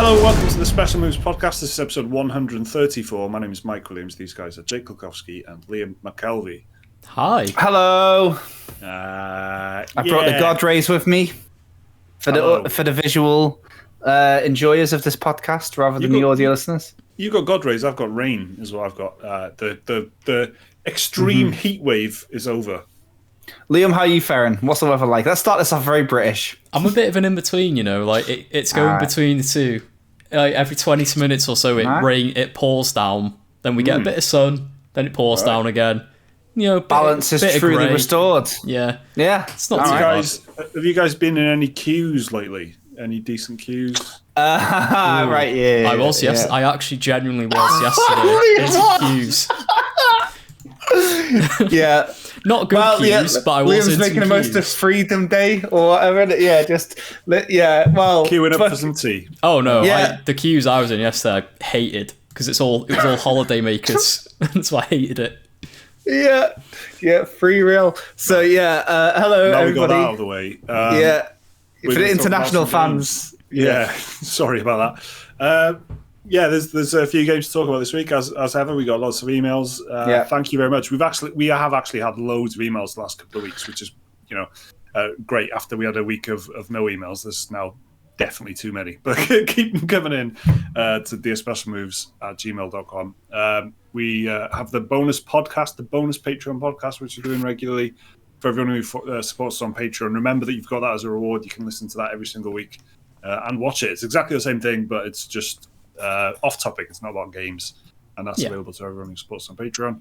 Hello, welcome to the Special Moves podcast. This is episode 134. My name is Mike Williams. These guys are Jake Kulkowski and Liam McKelvey. Hi. Hello. I brought the God rays with me for the visual enjoyers of this podcast rather than the audio listeners. You got God rays. I've got rain. Is what I've got. The extreme heat wave is over. Liam, how are you faring? What's the weather like? Let's start this off very British. I'm a bit of an in-between, you know, like it's going between the two. Like every 20 minutes or so it pours down, then we get a bit of sun, then it pours down again. You know, balance is truly restored. Yeah. It's not too bad. Have you guys been in any queues lately? Any decent queues? Right, yeah. I was yesterday. I actually genuinely was yesterday. Into queues. Yeah. Not good queues, but I was Liam's making the most of Freedom Day or whatever. Yeah, well, queuing up for some tea. Oh no, the queues I was in yesterday I hated because it was all holiday makers. That's why I hated it. Yeah, free real. So hello now everybody. We got that out of the way. For the international fans. Yeah, sorry about that. There's a few games to talk about this week. As ever, we got lots of emails. Thank you very much. We have actually had loads of emails the last couple of weeks, which is great. After we had a week of no emails, there's now definitely too many. But keep them coming in to dearspecialmoves@gmail.com. We have the bonus podcast, the bonus Patreon podcast, which we're doing regularly for everyone who supports us on Patreon. Remember that you've got that as a reward. You can listen to that every single week and watch it. It's exactly the same thing, but it's just off topic. It's not about games, and that's available to everyone who supports on Patreon.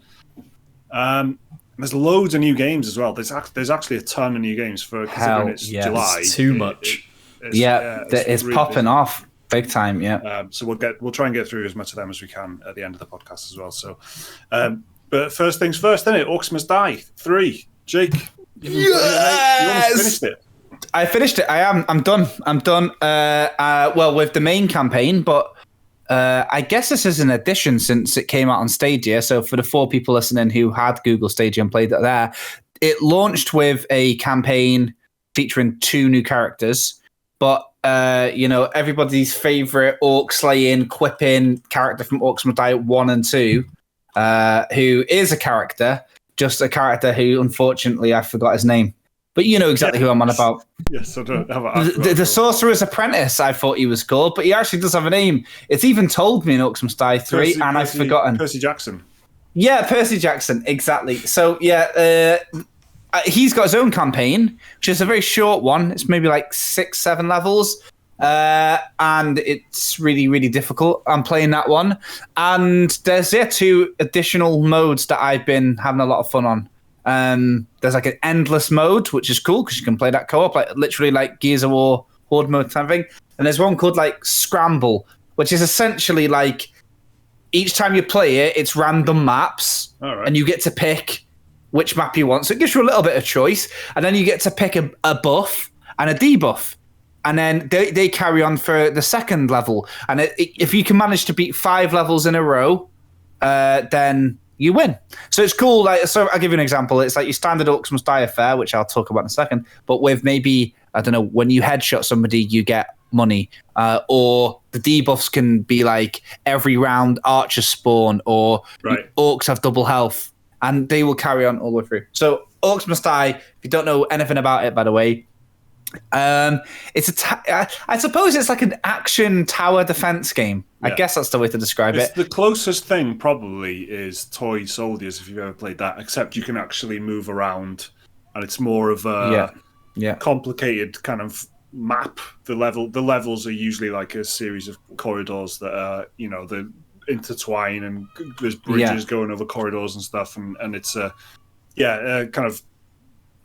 There's loads of new games as well. There's actually a ton of new games considering it's July. It's too much. It's really popping off big time. So we'll try and get through as much of them as we can at the end of the podcast as well. So, but first things first, isn't it? Orcs Must Die 3. Jake, you almost finished it. I finished it. I'm done. Well, with the main campaign, but I guess this is an addition since it came out on Stadia. So for the 4 people listening who had Google Stadia and played it there, it launched with a campaign featuring 2 new characters. But, everybody's favorite orc slaying, quipping character from Orcs Must Die 1 and 2, who is a character, just a character who, unfortunately, I forgot his name. But you know exactly who I'm on about. Yes, I don't have the Sorcerer's Apprentice, I thought he was called, but he actually does have a name. It's even told me in Orcs Must Die 3, I've forgotten. Percy Jackson. Yeah, Percy Jackson, exactly. So, he's got his own campaign, which is a very short one. It's maybe like 6-7 levels, and it's really, really difficult. I'm playing that one. And there's 2 additional modes that I've been having a lot of fun on. There's like an endless mode, which is cool because you can play that co-op, like literally like Gears of War Horde mode kind of thing. And there's one called like Scramble, which is essentially like each time you play it, it's random maps, and you get to pick which map you want. So it gives you a little bit of choice, and then you get to pick a buff and a debuff. And then they carry on for the second level. And if you can manage to beat 5 levels in a row, then you win. So it's cool. So I'll give you an example. It's like your standard Orcs Must Die affair, which I'll talk about in a second, but with maybe, I don't know, when you headshot somebody, you get money. Or the debuffs can be like every round archers spawn, or orcs have double health, and they will carry on all the way through. So Orcs Must Die, if you don't know anything about it, by the way, it's I suppose it's like an action tower defense game. I guess that's the way to describe it. The closest thing probably is Toy Soldiers, if you've ever played that, except you can actually move around, and it's more of a complicated kind of map. The levels are usually like a series of corridors that are, they intertwine, and there's bridges going over corridors and stuff, and it's a kind of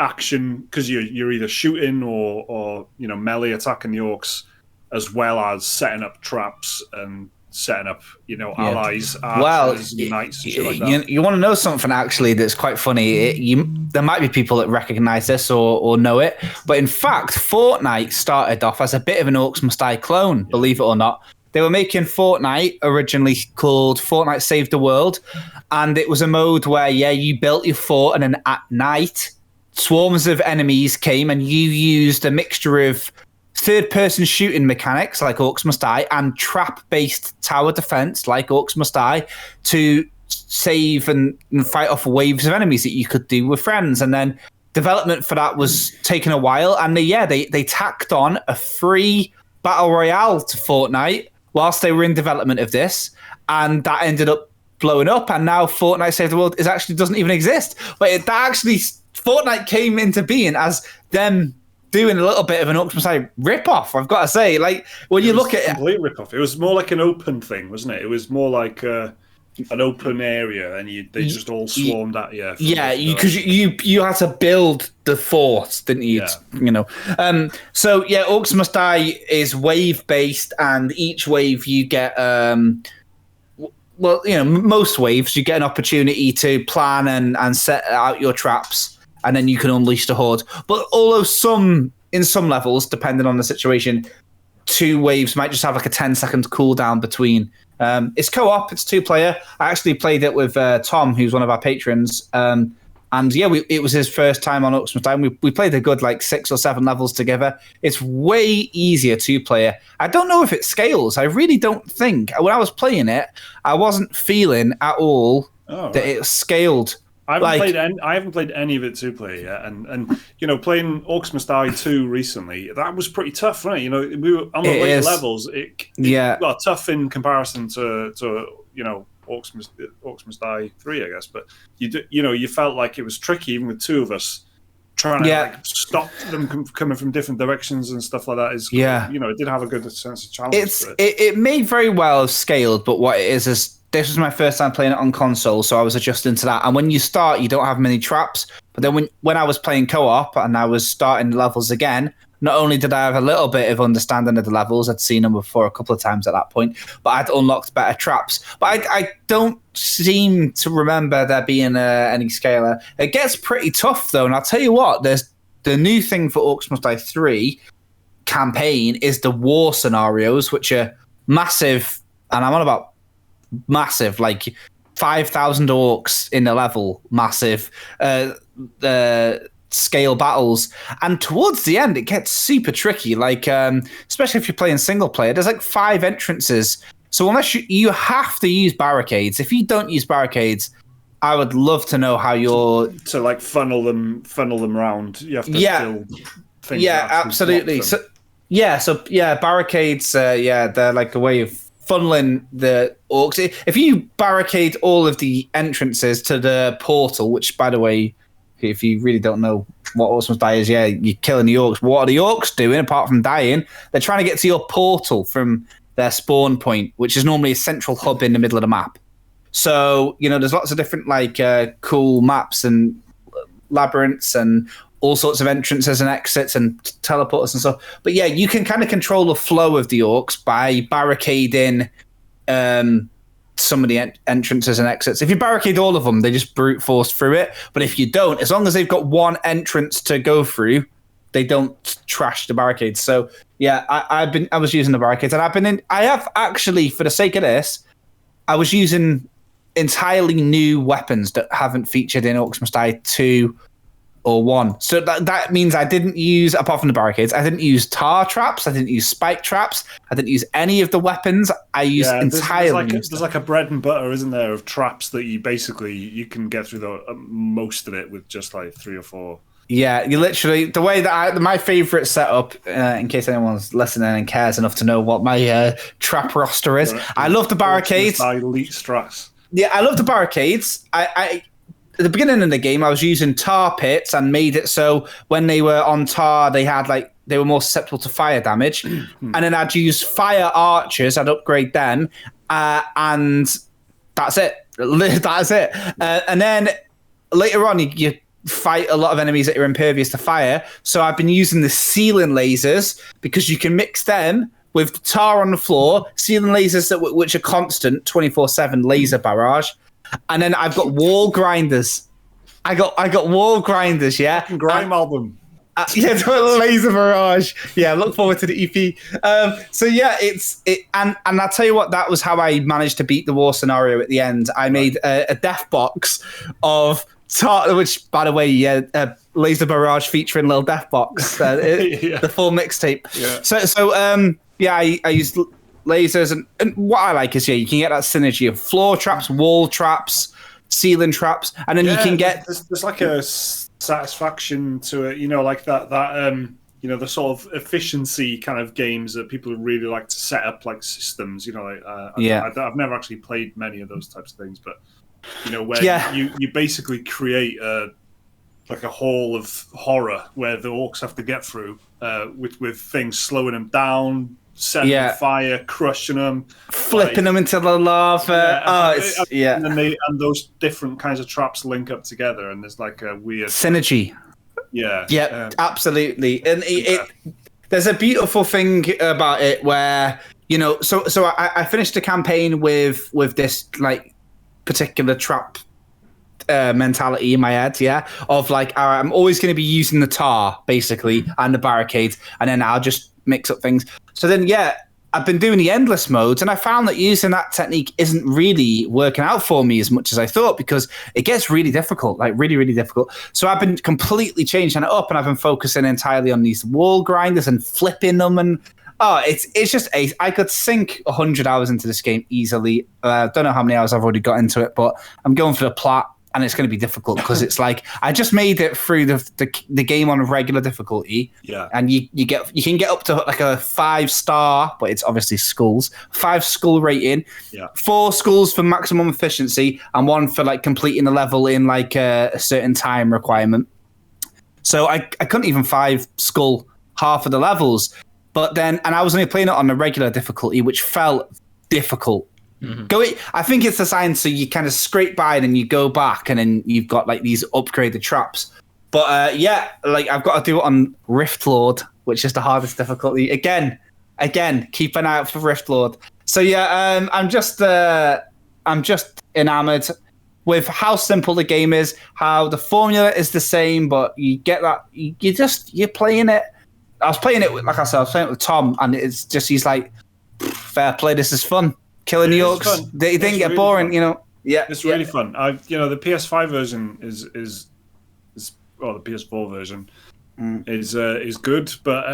action, because you're either shooting or melee attacking the orcs, as well as setting up traps and setting up allies, archers, knights, and shit like that. You want to know something actually that's quite funny? There might be people that recognize this or know it, but in fact Fortnite started off as a bit of an Orcs Must Die clone, believe it or not. They were making Fortnite, originally called Fortnite Save the World, and it was a mode where you built your fort, and then at night swarms of enemies came, and you used a mixture of third-person shooting mechanics like Orcs Must Die and trap-based tower defense like Orcs Must Die to save and fight off waves of enemies that you could do with friends. And then development for that was taking a while, and they tacked on a free battle royale to Fortnite whilst they were in development of this, and that ended up blowing up, and now Fortnite Save the World doesn't even exist. But Fortnite came into being as them doing a little bit of an Orcs Must Die rip-off, I've got to say. Like, when you look at it... complete rip-off. It was more like an open thing, wasn't it? It was more like an open area, and they just all swarmed at you. Yeah, because you had to build the fort, didn't you? Yeah. So, yeah, Orcs Must Die is wave-based, and each wave you get... most waves, you get an opportunity to plan and set out your traps, and then you can unleash the horde. But although in some levels, depending on the situation, 2 waves might just have like a 10-second cooldown between. It's co-op, it's 2-player. I actually played it with Tom, who's one of our patrons. And yeah, it was his first time on Orcs Must Die. We played a good 6 or 7 levels together. It's way easier 2-player. I don't know if it scales. I really don't think. When I was playing it, I wasn't feeling at all that it scaled. I haven't played any of it 2-player yet, and playing Orcs Must Die 2 recently, that was pretty tough, right? We were on the later levels. It got tough in comparison to Orcs Must Die 3, I guess, but you felt like it was tricky even with 2 of us trying to stop them coming from different directions and stuff like that. It did have a good sense of challenge. It may very well have scaled, but what it is this was my first time playing it on console, so I was adjusting to that. And when you start, you don't have many traps. But then when I was playing co-op and I was starting the levels again, not only did I have a little bit of understanding of the levels, I'd seen them before a couple of times at that point, but I'd unlocked better traps. But I don't seem to remember there being any scaler. It gets pretty tough, though, and I'll tell you what, there's the new thing for Orcs Must Die 3 campaign is the war scenarios, which are massive, and I'm on about massive, 5,000 orcs in the level, massive scale battles, and towards the end it gets super tricky, especially if you're playing single player. There's 5 entrances, so unless you have to use barricades. If you don't use barricades, I would love to know how you're to funnel them around. You have to fill things out, absolutely. So barricades, they're like a way of funneling the orcs. If you barricade all of the entrances to the portal, which, by the way, if you really don't know what Orcs Must Die is, you're killing the orcs. What are the orcs doing apart from dying? They're trying to get to your portal from their spawn point, which is normally a central hub in the middle of the map. So, there's lots of different cool maps and labyrinths and all sorts of entrances and exits and teleporters and stuff. But yeah, you can kind of control the flow of the orcs by barricading some of the entrances and exits. If you barricade all of them, they just brute force through it. But if you don't, as long as they've got one entrance to go through, they don't trash the barricades. So yeah, I was using the barricades, and I have actually, for the sake of this, I was using entirely new weapons that haven't featured in Orcs Must Die 2 or 1. So that means I didn't use, apart from the barricades, I didn't use tar traps, I didn't use spike traps, I didn't use any of the weapons. I used entirely there's like a bread and butter, isn't there, of traps that you can get through most of it with just 3 or 4. Yeah, you literally, the way that my favorite setup, in case anyone's listening and cares enough to know what my trap roster is, I love the barricades. Elite strats. Yeah, I love the barricades. At the beginning of the game, I was using tar pits and made it so when they were on tar, they had they were more susceptible to fire damage. And then I'd use fire archers, I'd upgrade them, and that's it. That's it. And then later on, you fight a lot of enemies that are impervious to fire. So I've been using the ceiling lasers because you can mix them with tar on the floor, ceiling lasers which are constant 24/7 laser barrage. And then I've got wall grinders. I got wall grinders, yeah. Grime album. Laser barrage. Yeah, look forward to the EP. So yeah, and I'll tell you what, that was how I managed to beat the war scenario at the end. I made a death box of tar, which, by the way, laser barrage featuring Lil Death Box, the full mixtape. I use lasers, and what I like is you can get that synergy of floor traps, wall traps, ceiling traps, and then you can get there's like a satisfaction to it, like that the sort of efficiency kind of games that people really like to set up like systems. I've never actually played many of those types of things, but where you basically create like a hall of horror where the orcs have to get through with things slowing them down, setting them fire, crushing them, flipping them into the lava. And those different kinds of traps link up together, and there's like a weird synergy. Absolutely. And there's a beautiful thing about it where so I finished the campaign with this like particular trap mentality in my head, of like, all right, I'm always going to be using the tar basically and the barricades, and then I'll just mix up things. So then I've been doing the endless modes, and I found that using that technique isn't really working out for me as much as I thought, because it gets really difficult, like really, really difficult. So I've been completely changing it up, and I've been focusing entirely on these wall grinders and flipping them, and it's just ace. I could sink 100 hours into this game easily. Don't know how many hours I've already got into it, but I'm going for the plat. And it's going to be difficult because it's like I just made it through the game on regular difficulty. Yeah, and you can get up to like a 5-star, but it's obviously skulls. 5 skull rating. Yeah, 4 skulls for maximum efficiency, and 1 for like completing the level in like a certain time requirement. So I couldn't even 5 skull half of the levels, but then I was only playing it on the regular difficulty, which felt difficult. Mm-hmm. I think it's designed so you kind of scrape by and then you go back, and then you've got like these upgraded traps. But like I've got to do it on Rift Lord, which is the hardest difficulty. Again, keep an eye out for Rift Lord. So I'm just enamored with how simple the game is, how the formula is the same, but you get that you're playing it. I was playing it with, like I said, I was playing it with Tom, and it's just he's like, fair play, this is fun. Killing the orcs, they didn't get really boring, fun. It's really fun. The PS5 version is the PS4 version is good, but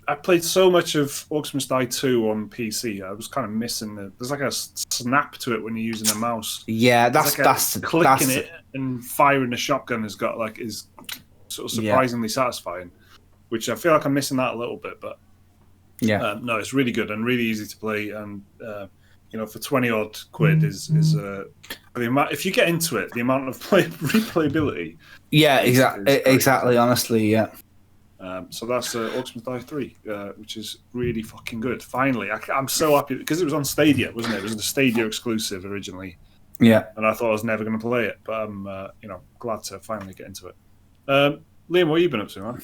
I played so much of Orcs Must Die 2 on PC. I was kind of missing there's like a snap to it when you're using a mouse. Yeah, that's clicking it and firing the shotgun is sort of surprisingly satisfying, which I feel like I'm missing that a little bit, but. No, it's really good and really easy to play, and for 20 odd quid is the amount. If you get into it, the amount of replayability. Yeah, exactly. Honestly, yeah. So that's Orcs Must Die 3, which is really fucking good. Finally, I'm so happy because it was on Stadia, wasn't it? It was a Stadia exclusive originally. Yeah. And I thought I was never going to play it, but I'm glad to finally get into it. Liam, what have you been up to, man?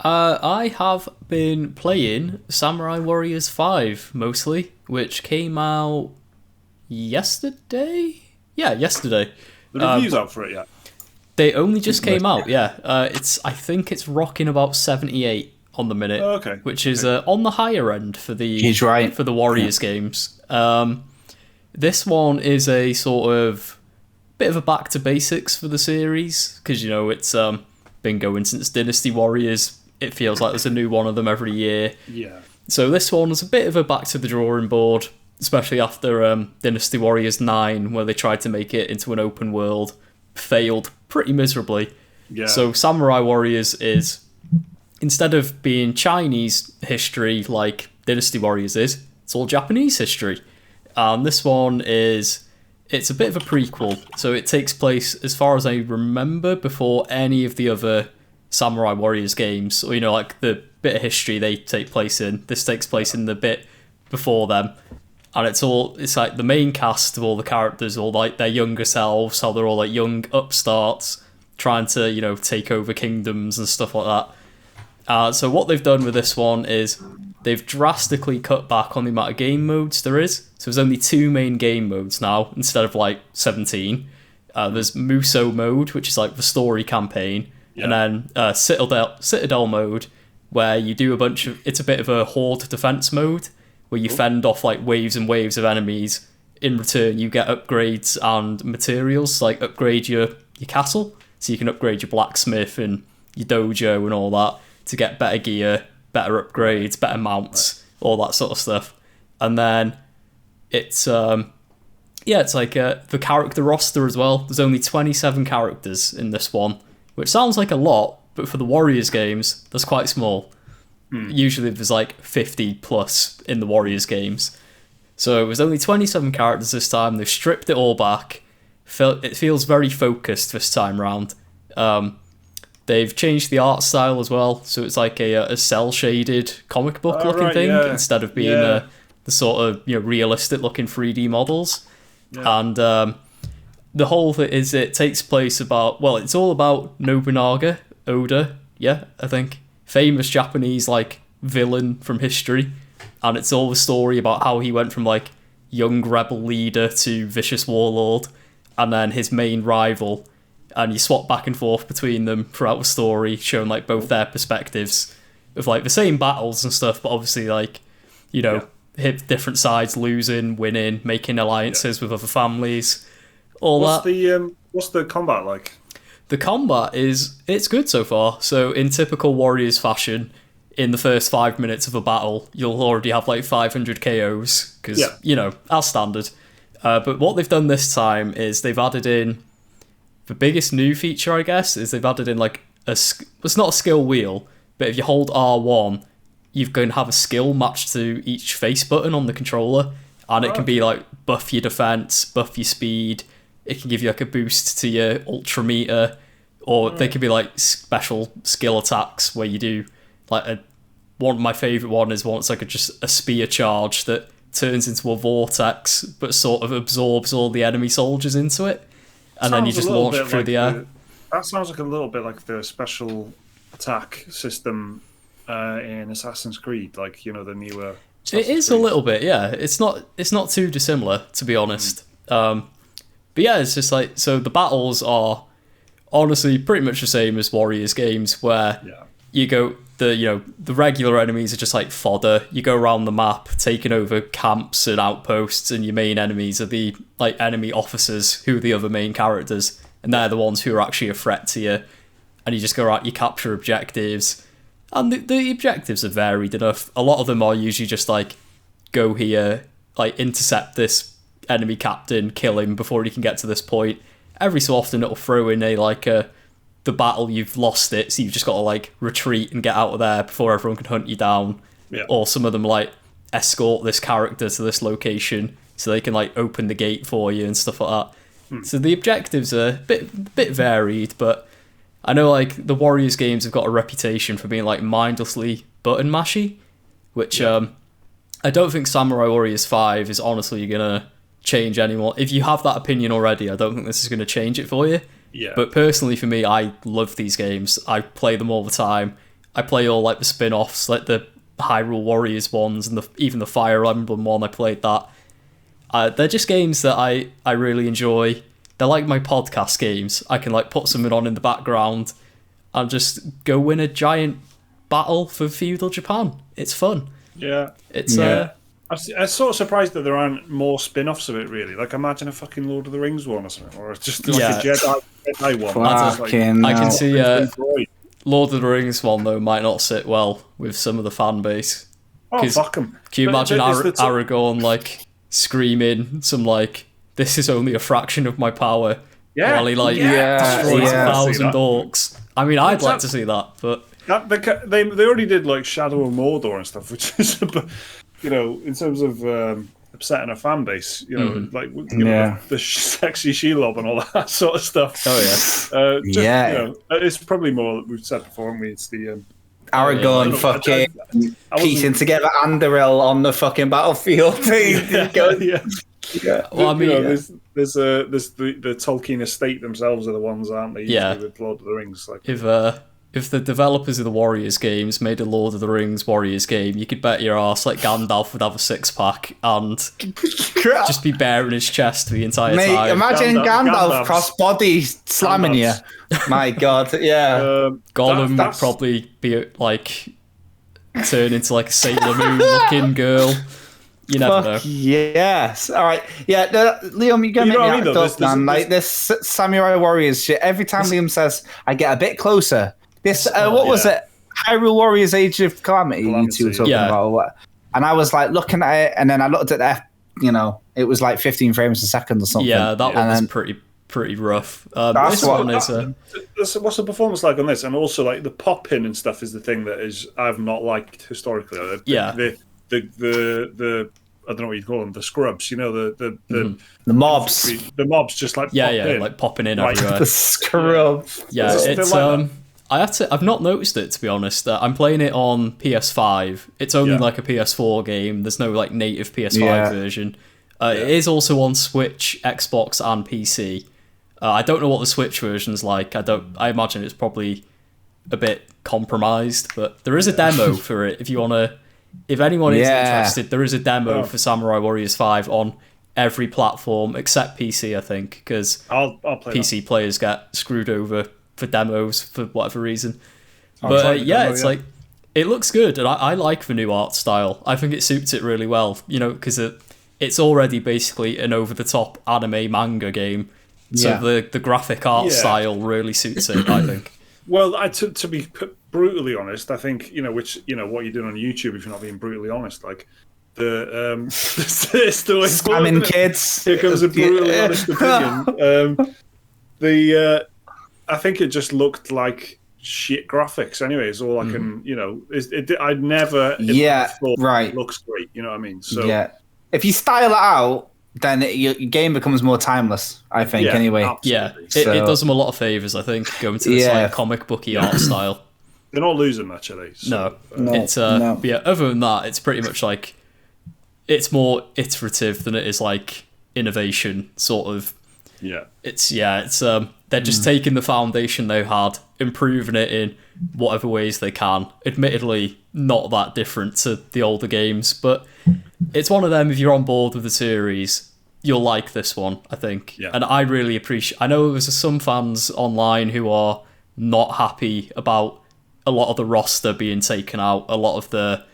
I have been playing Samurai Warriors 5 mostly, which came out yesterday. Yeah, yesterday. The review's out for it yet? They only just came out. Yeah, I think it's rocking about 78 on the minute. Oh, okay. Which is on the higher end for the for the Warriors games. This one is a sort of bit of a back to basics for the series because it's been going since Dynasty Warriors. It feels like there's a new one of them every year. Yeah. So this one was a bit of a back to the drawing board, especially after Dynasty Warriors 9, where they tried to make it into an open world, failed pretty miserably. Yeah. So Samurai Warriors is, instead of being Chinese history like Dynasty Warriors is, it's all Japanese history. And this one it's a bit of a prequel. So it takes place, as far as I remember, before any of the other Samurai Warriors games, or like the bit of history they take place in. This takes place in the bit before them, and it's like the main cast of all the characters, all like their younger selves, how they're all like young upstarts trying to take over kingdoms and stuff like that. So what they've done with this one is they've drastically cut back on the amount of game modes there is. So there's only 2 main game modes now instead of like 17. There's Muso mode, which is like the story campaign. Yeah. And then Citadel mode, where you do it's a bit of a horde defense mode, where you fend off like waves and waves of enemies. In return, you get upgrades and materials, like upgrade your castle. so you can upgrade your blacksmith and your dojo and all that to get better gear, better upgrades, better mounts, all that sort of stuff. And then it's it's like the character roster as well. There's only 27 characters in this one, which sounds like a lot, but for the Warriors games, that's quite small. Usually there's like 50 plus in the Warriors games. So it was only 27 characters this time. They've stripped it all back. It feels very focused this time round. They've changed the art style as well, so it's like a cel-shaded comic book looking thing instead of being the sort of realistic looking 3D models. Yeah. And the whole thing is it takes place it's all about Nobunaga, Oda, I think. Famous Japanese like villain from history, and it's all the story about how he went from like young rebel leader to vicious warlord, and then his main rival, and you swap back and forth between them throughout the story, showing like both their perspectives of like the same battles and stuff, but obviously like hit different sides, losing, winning, making alliances with other families, what's the combat like? The combat it's good so far. So in typical Warriors fashion, in the first 5 minutes of a battle, you'll already have like 500 KOs, because, as standard. But what they've done this time is they've added in, the biggest new feature, I guess, is they've added in like it's not a skill wheel, but if you hold R1, you're going to have a skill matched to each face button on the controller, and it can be like buff your defense, buff your speed. It can give you like a boost to your ultra meter, or they could be like special skill attacks where you do like one of my favourite one is once like just a spear charge that turns into a vortex but sort of absorbs all the enemy soldiers into it, and then you just launch through the air. That sounds like a little bit like the special attack system in Assassin's Creed, like the newer. It is a little bit, yeah. It's not too dissimilar, to be honest. But yeah, it's just like, so the battles are honestly pretty much the same as Warriors games, where you go, the regular enemies are just like fodder. You go around the map, taking over camps and outposts, and your main enemies are the like enemy officers, who are the other main characters, and they're the ones who are actually a threat to you. And you just go out, you capture objectives, and the objectives are varied enough. A lot of them are usually just like, go here, like intercept this enemy captain, kill him before he can get to this point. Every so often it'll throw in the battle, you've lost it, so you've just got to like retreat and get out of there before everyone can hunt you down. Or some of them like escort this character to this location so they can like open the gate for you and stuff like that. So the objectives are a bit varied, but I know like the Warriors games have got a reputation for being like mindlessly button mashy, which I don't think Samurai Warriors 5 is honestly gonna change anymore. If you have that opinion already, I don't think this is going to change it for you. But personally for me, I love these games. I play them all the time. I play all like the spin-offs, like the Hyrule Warriors ones, and even the Fire Emblem one. I played that. They're just games that I really enjoy. They're like my podcast games. I can like put something on in the background and just go win a giant battle for feudal Japan. It's fun. I'm sort of surprised that there aren't more spin-offs of it, really. Like, imagine a fucking Lord of the Rings one or something, or just like a Jedi one. I can see Lord of the Rings one, though, might not sit well with some of the fan base. Oh, fuck them. Can you imagine Aragorn, like, screaming some, like, this is only a fraction of my power, while he, like, destroys 1,000 orcs? I mean, I'd like to see that, but... They already did, like, Shadow of Mordor and stuff, which is... in terms of upsetting a fan base, the sexy Shelob and all that sort of stuff. Oh yeah, it's probably more. We've said before, haven't we? It's the Aragorn fucking piecing together Andoril on the fucking battlefield. Well, I mean, there's the Tolkien estate themselves are the ones, aren't they? With Lord of the Rings, like if the developers of the Warriors games made a Lord of the Rings Warriors game, you could bet your arse like Gandalf would have a 6-pack and just be baring his chest the entire time. Imagine Gandalf cross-body slamming you. My God, Gollum would probably be like turn into like a Sailor Moon looking girl. You never know. Yes. All right. Yeah, Liam, you're going to make me act up, man. Like this Samurai Warriors shit. Every time Liam says, I get a bit closer. This, what was it? Hyrule Warriors Age of Calamity you two were talking about. Or what? And I was like looking at it, and then I looked at the, it was like 15 frames a second or something. Yeah, that one was pretty rough. That's one is what's the performance like on this? And also, like, the pop in and stuff is the thing that I've not liked historically. The I don't know what you call them, the scrubs. The mobs. The mobs just like pop in. like popping in everywhere. The scrubs. Yeah, it's I've not noticed it, to be honest. I'm playing it on PS5. It's only like a PS4 game. There's no like native PS5 version. It is also on Switch, Xbox, and PC. I don't know what the Switch version's like. I imagine it's probably a bit compromised, but there is a demo for it. If anyone is interested, there is a demo for Samurai Warriors 5 on every platform except PC, I think, because I'll play PC players get screwed over for demos for whatever reason. But it's like, it looks good, and I like the new art style. I think it suits it really well, because it's already basically an over-the-top anime manga game. So the graphic art style really suits it, I think. Well, to be brutally honest, I think, what you're doing on YouTube, if you're not being brutally honest, like, Spamming kids. Here comes a brutally honest opinion. I think it just looked like shit graphics. Anyway, is all I can, I'd never thought it looks great. You know what I mean? So if you style it out, then your game becomes more timeless, I think, anyway. Absolutely. Yeah, it does them a lot of favours, I think, going to this like comic booky art style. They're not losing much, are they? So, it's other than that, it's pretty much like, it's more iterative than it is like innovation, sort of. Yeah. It's they're just taking the foundation they had, improving it in whatever ways they can. Admittedly, not that different to the older games, but it's one of them, if you're on board with the series, you'll like this one, I think. Yeah. And I really appreciate... I know there's some fans online who are not happy about a lot of the roster being taken out, a lot of the,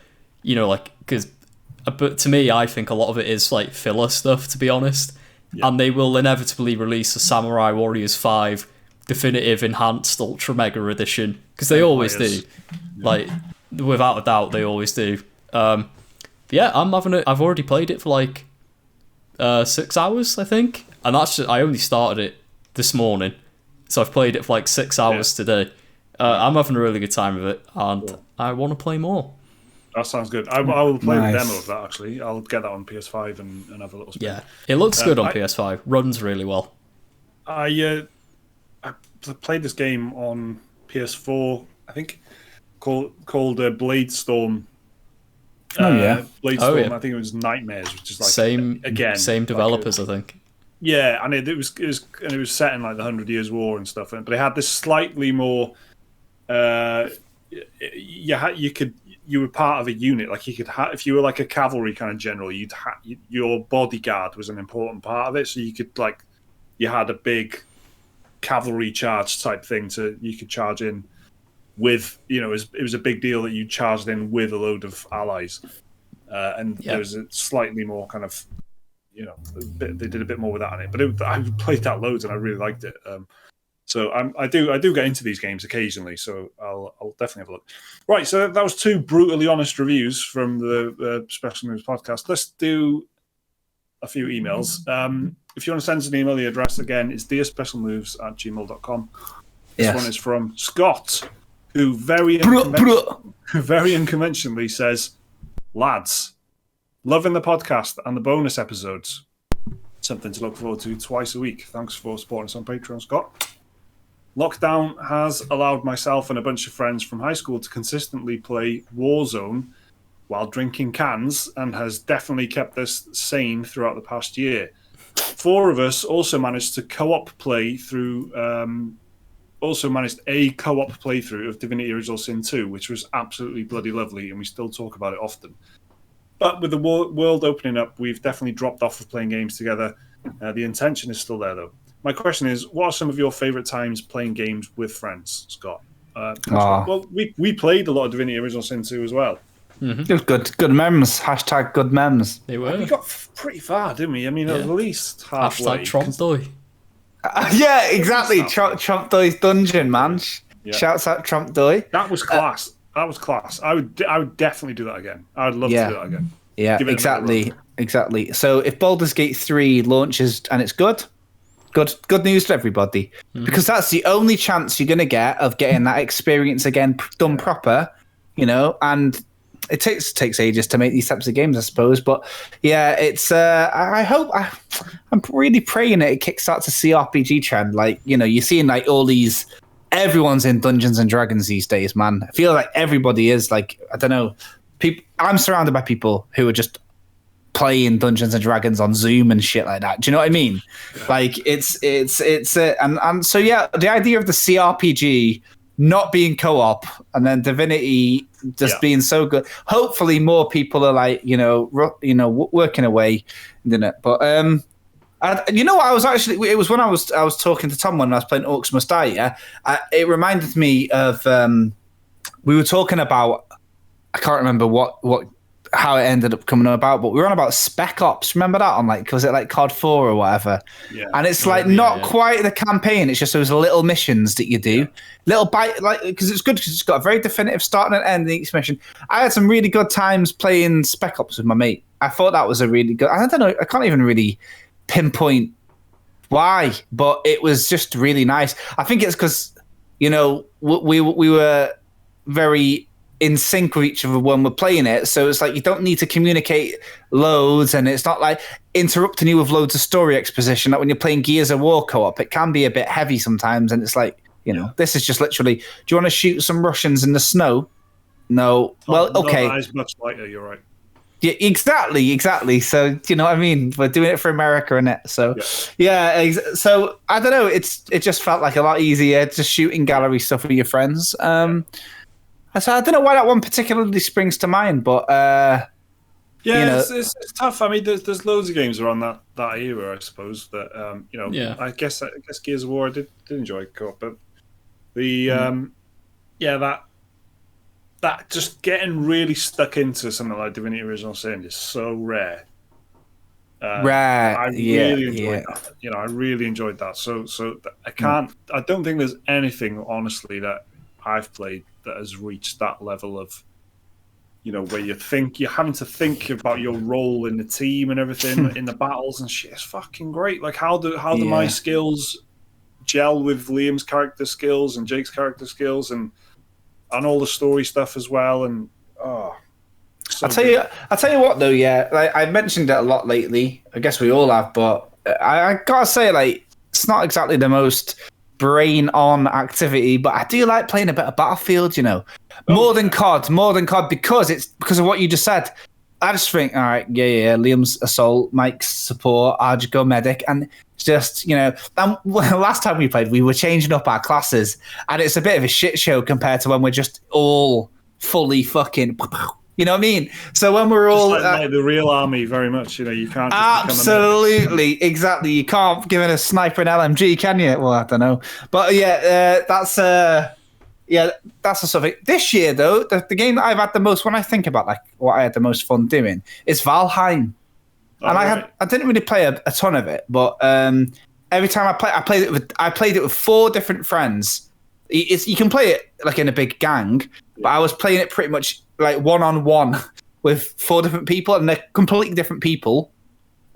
but to me, I think a lot of it is like filler stuff, to be honest. Yeah. And they will inevitably release a Samurai Warriors 5 definitive enhanced ultra mega edition, because they always do. Like, without a doubt, they always do. I've already played it for like 6 hours, I think, and I only started it this morning, so I've played it for like 6 hours today. I'm having a really good time with it, and I want to play more. That sounds good. I will play the demo of that, actually. I'll get that on PS5 and have a little spin. Yeah, it looks good on PS5. Runs really well. I played this game on PS4, I think, called Blade Storm. Blade Storm, I think it was Nightmares, which is like same developers, I think. Yeah, and it was set in like the 100 Years' War and stuff, but it had this slightly more. You were part of a unit, like you could if you were like a cavalry kind of general, your bodyguard was an important part of it, so you could you had a big cavalry charge type thing you could charge in with, it was a big deal that you charged in with a load of allies, and there was a slightly more kind of, they did a bit more with that in it, but I played that loads and I really liked it. So I do get into these games occasionally, so I'll definitely have a look. Right, so that was 2 brutally honest reviews from the Special Moves podcast. Let's do a few emails. If you want to send us an email, the address again is dearspecialmoves@gmail.com. This one is from Scott, who very unconventionally says, "Lads, loving the podcast and the bonus episodes. Something to look forward to twice a week. Thanks for supporting us on Patreon, Scott. Lockdown has allowed myself and a bunch of friends from high school to consistently play Warzone while drinking cans, and has definitely kept us sane throughout the past year. 4 of us also managed a co-op playthrough of Divinity Original Sin 2, which was absolutely bloody lovely, and we still talk about it often. But with the world opening up, we've definitely dropped off of playing games together. The intention is still there, though. My question is, what are some of your favourite times playing games with friends, Scott? Well, we played a lot of Divinity Original Sin 2 as well. It was good memes. Hashtag good memes. They were. We got pretty far, didn't we? I mean, at least halfway. Hashtag Trump Die. Yeah, exactly. Trump Die's dungeon, man. Yeah. Shouts out Trump Die. That was class. That was class. I would definitely do that again. I would love to do that again. Yeah, exactly. So if Baldur's Gate 3 launches and it's good news to everybody, because that's the only chance you're going to get of getting that experience again done proper, and it takes ages to make these types of games, I suppose. But yeah, it's I hope I'm really praying that it kickstarts a CRPG trend. Like, you're seeing like all these, everyone's in Dungeons and Dragons these days, man. I feel like everybody is, like, I don't know. I'm surrounded by people who are just playing Dungeons and Dragons on Zoom and shit like that. Do you know what I mean? Like, it's and so yeah, the idea of the CRPG not being co-op and then Divinity just being so good. Hopefully, more people are like, working away, didn't it? But you know what? It was when I was talking to Tom when I was playing Orcs Must Die. Yeah, it reminded me of we were talking about. I can't remember how it ended up coming about, but we were on about Spec Ops. Remember that on was it like COD 4 or whatever? Yeah. And it's like not quite the campaign. It's just those little missions that you do, little bite, like, because it's good because it's got a very definitive start and end in each mission. I had some really good times playing Spec Ops with my mate. I thought that was a really good. I don't know. I can't even really pinpoint why, but it was just really nice. I think it's because we were very in sync with each other when we're playing it, so it's like you don't need to communicate loads, and it's not like interrupting you with loads of story exposition. Like when you're playing Gears of War co-op, it can be a bit heavy sometimes, and it's like, this is just literally, do you want to shoot some Russians in the snow? No. Well, okay. Not as much lighter, you're right. Yeah, exactly. So, you know what I mean? We're doing it for America, innit? So, yeah. So, I don't know. It just felt like a lot easier just shooting gallery stuff with your friends. So I don't know why that one particularly springs to mind, but it's tough. I mean, there's loads of games around that era, I suppose. That I guess Gears of War I did enjoy co-op, but that just getting really stuck into something like Divinity Original Sin is so rare. I really enjoyed that. I really enjoyed that. So I can't. I don't think there's anything honestly that I've played that has reached that level of, where you're having to think about your role in the team and everything in the battles and shit. It's fucking great. Like how do my skills gel with Liam's character skills and Jake's character skills and all the story stuff as well. And I'll tell you what though. Yeah, like, I mentioned it a lot lately. I guess we all have, but I gotta say, like, it's not exactly the most brain on activity, but I do like playing a bit of Battlefield, more than COD, because of what you just said. I just think, all right, Liam's assault, Mike's support, I'll just go medic, and just, last time we played, we were changing up our classes, and it's a bit of a shit show compared to when we're just all fully fucking, you know what I mean? So when we're all like the real army, very much, you can't. Absolutely, exactly. You can't give it a sniper and LMG, can you? Well, I don't know, but that's the sort of. This year, though, the game that I've had the most, when I think about like what I had the most fun doing, is Valheim. I didn't really play a ton of it, but every time I played it with 4 different friends. You can play it like in a big gang, but I was playing it pretty much like one-on-one with 4 different people, and they're completely different people.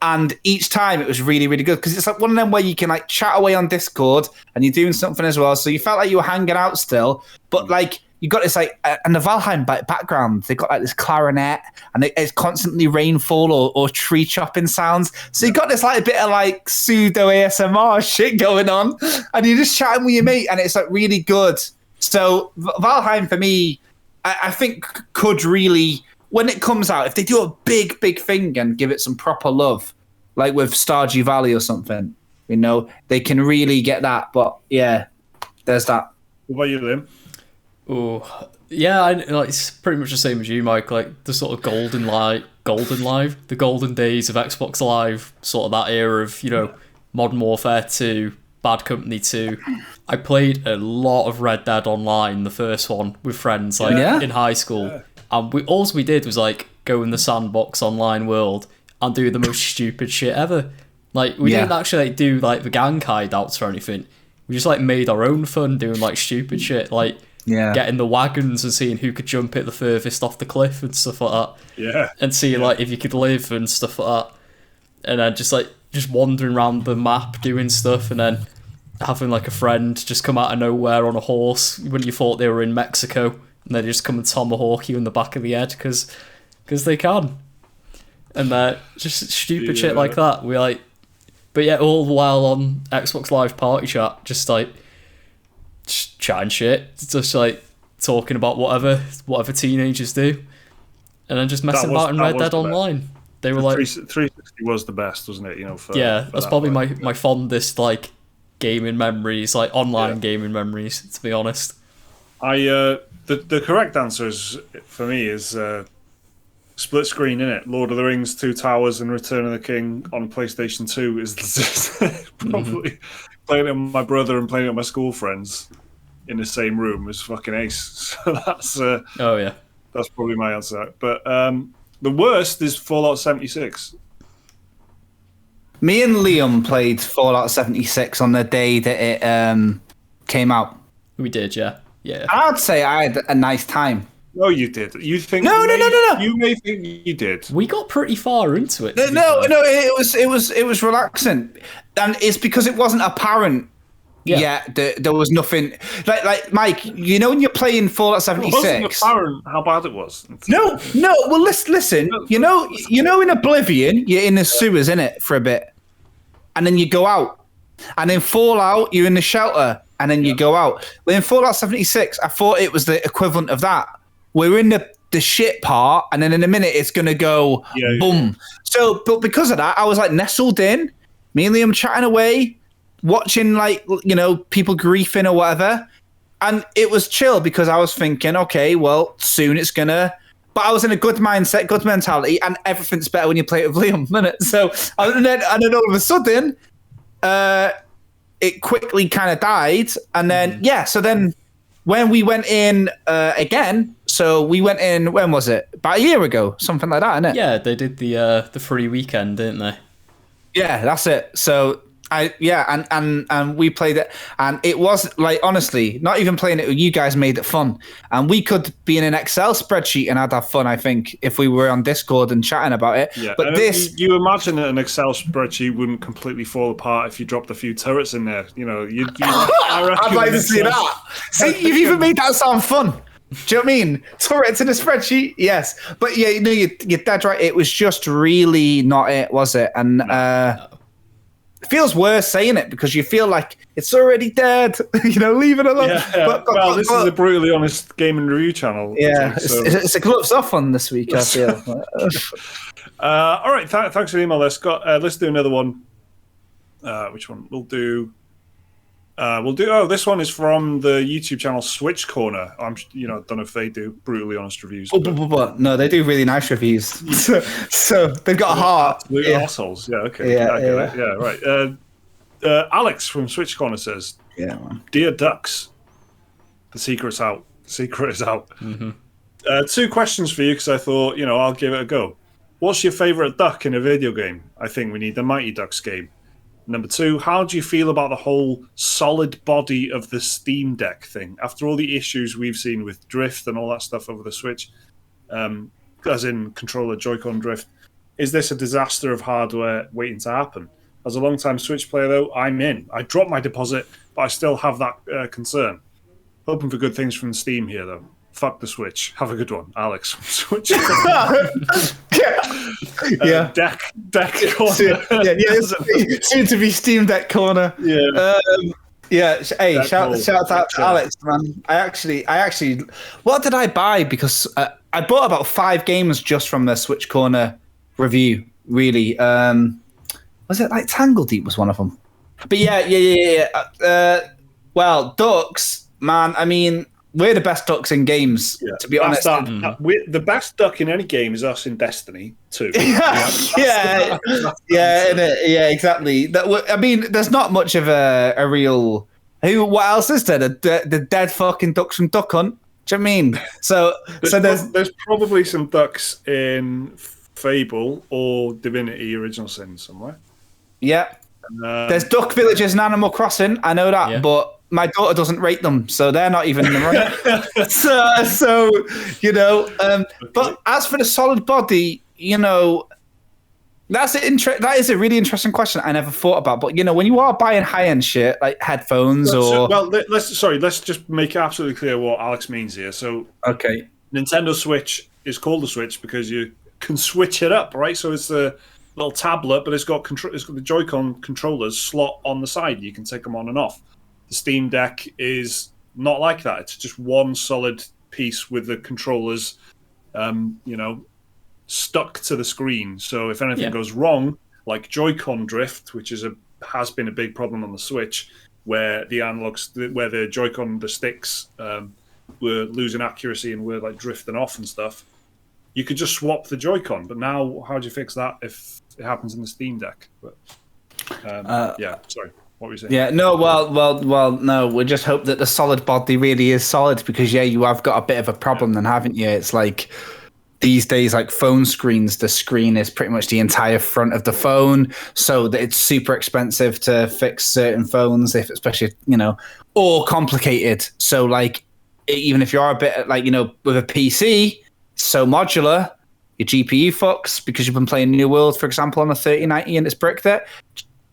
And each time it was really, really good because it's like one of them where you can like chat away on Discord and you're doing something as well. So you felt like you were hanging out still, but like you got this like, and the Valheim background, they got like this clarinet and it's constantly rainfall or tree chopping sounds. So you got this like a bit of like pseudo ASMR shit going on, and you're just chatting with your mate, and it's like really good. So Valheim for me, I think could really, when it comes out, if they do a big thing and give it some proper love, like with Stardew Valley or something, they can really get that. But yeah, there's that. What about you, Liam? Oh, yeah, it's pretty much the same as you, Mike. Like the sort of golden live, the golden days of Xbox Live, sort of that era of, Modern Warfare 2, Bad Company 2. I played a lot of Red Dead Online, the first one, with friends, in high school. Yeah. And all we did was like go in the sandbox online world and do the most stupid shit ever. Like we didn't actually like, do like the gang hideouts or anything. We just like made our own fun doing like stupid shit, like getting the wagons and seeing who could jump it the furthest off the cliff and stuff like that. Yeah. And seeing like if you could live and stuff like that. And then just wandering around the map doing stuff, and then having like a friend just come out of nowhere on a horse when you thought they were in Mexico, and they just come and tomahawk you in the back of the head because they can. And just stupid shit like that. We like, but yeah, all the while on Xbox Live Party Chat, just like just chatting shit, just like talking about whatever teenagers do, and then just messing about in Red Dead Online. They were like 360 was the best, wasn't it? You know, for that's probably my fondest like gaming memories, like online gaming memories. To be honest, the correct answer for me is split screen, innit? Lord of the Rings, Two Towers, and Return of the King on PlayStation 2 is probably playing it with my brother and playing it with my school friends in the same room is fucking ace. So that's that's probably my answer. But the worst is Fallout 76. Me and Liam played Fallout 76 on the day that it came out. We did, yeah. I'd say I had a nice time. No, you did. You think? No. You may think you did. We got pretty far into it. No. It was relaxing, and it's because it wasn't apparent. Yeah, there was nothing like Mike. You know when you're playing Fallout 76, it wasn't apparent how bad it was. No. Well, listen. You know, in Oblivion, you're in the sewers, innit, for a bit, and then you go out, and in Fallout, you're in the shelter, and then you go out. Well, in Fallout 76, I thought it was the equivalent of that. We're in the shit part, and then in a minute it's gonna go boom. So, but because of that, I was like nestled in, me and Liam chatting away, watching like people griefing or whatever, and it was chill because I was thinking, okay, well, soon it's gonna. But I was in a good mindset, good mentality, and everything's better when you play it with Liam, isn't it? So, and then all of a sudden, it quickly kind of died, and then so then when we went in again, so we went in, when was it? About a year ago, something like that, innit? Yeah, they did the free weekend, didn't they? Yeah, that's it. So and we played it, and it was like, honestly, not even playing it, you guys made it fun, and we could be in an Excel spreadsheet and I'd have fun, I think, if we were on Discord and chatting about it. Yeah, but you imagine that an Excel spreadsheet wouldn't completely fall apart if you dropped a few turrets in there. I'd like to see that. See, you've even made that sound fun. Do you know what I mean? Turrets in a spreadsheet, yes. But yeah, you're dead right. It was just really not it, was it? And no. It feels worse saying it because you feel like it's already dead. Leave it alone. Yeah. But this is a brutally honest gaming review channel. Yeah, it's a gloves off one this week, I feel. All right, thanks for the email. Let's do another one. Which one? We'll do. This one is from the YouTube channel Switch Corner. I don't know if they do brutally honest reviews. But no, they do really nice reviews. so they've got a heart. Assholes. Yeah. Okay. Yeah. Right. Alex from Switch Corner says, "Yeah, man. Dear Ducks, the secret's out. The secret is out." Mm-hmm. 2 questions for you because I thought I'll give it a go. What's your favorite duck in a video game? I think we need the Mighty Ducks game. Number 2, how do you feel about the whole solid body of the Steam Deck thing? After all the issues we've seen with drift and all that stuff over the Switch, as in controller Joy-Con drift, is this a disaster of hardware waiting to happen? As a long-time Switch player, though, I'm in. I dropped my deposit, but I still have that concern. Hoping for good things from Steam here, though. Fuck the Switch. Have a good one, Alex from Switch. Deck corner. Soon to be Steam Deck corner. Yeah. Hey, shout out to Alex, man. I actually, what did I buy? Because I bought about 5 games just from the Switch Corner review. Really, was it like Tangle Deep was one of them? But yeah. Well, ducks, man. I mean, we're the best ducks in games, to be honest. The best duck in any game is us in Destiny 2. Yeah, exactly. I mean, there's not much of a real. What else is there? The dead fucking ducks from Duck Hunt. Do you know what I mean? So there's probably some ducks in Fable or Divinity Original Sin somewhere. Yeah. There's duck villages in Animal Crossing. I know that, but my daughter doesn't rate them, so they're not even in the running. so but as for the solid body, that is a really interesting question I never thought about. But when you are buying high end shit like headphones let's just make it absolutely clear what Alex means here. So okay, Nintendo Switch is called a Switch because you can switch it up, right? So it's a little tablet, but it's got the Joy-Con controllers slot on the side. You can take them on and off. The Steam Deck is not like that. It's just one solid piece with the controllers, stuck to the screen. So if anything goes wrong, like Joy-Con drift, which has been a big problem on the Switch, where the analogs, where the Joy-Con, the sticks, were losing accuracy and were like drifting off and stuff, you could just swap the Joy-Con. But now, how do you fix that if it happens in the Steam Deck? But, sorry. What were you saying? Yeah, no, well, no. We just hope that the solid body really is solid because, you have got a bit of a problem then, haven't you? It's like these days, like phone screens, the screen is pretty much the entire front of the phone, so that it's super expensive to fix certain phones, especially, or complicated. So, like, even if you are a bit, like, with a PC, so modular, your GPU fucks because you've been playing New World, for example, on a 3090 and it's bricked it.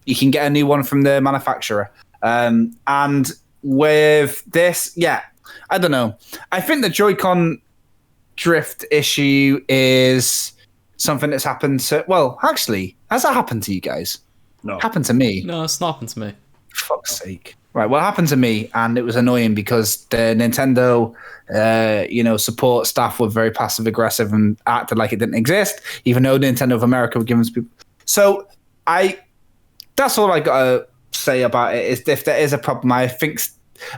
You can get a new one from the manufacturer. And with this, I don't know. I think the Joy-Con drift issue is something that's happened to... Well, actually, has that happened to you guys? No. Happened to me. No, it's not happened to me. For fuck's sake. Right, well, it happened to me, and it was annoying because the Nintendo, support staff were very passive-aggressive and acted like it didn't exist, even though Nintendo of America were giving people... So, that's all I got to say about it, is if there is a problem, I think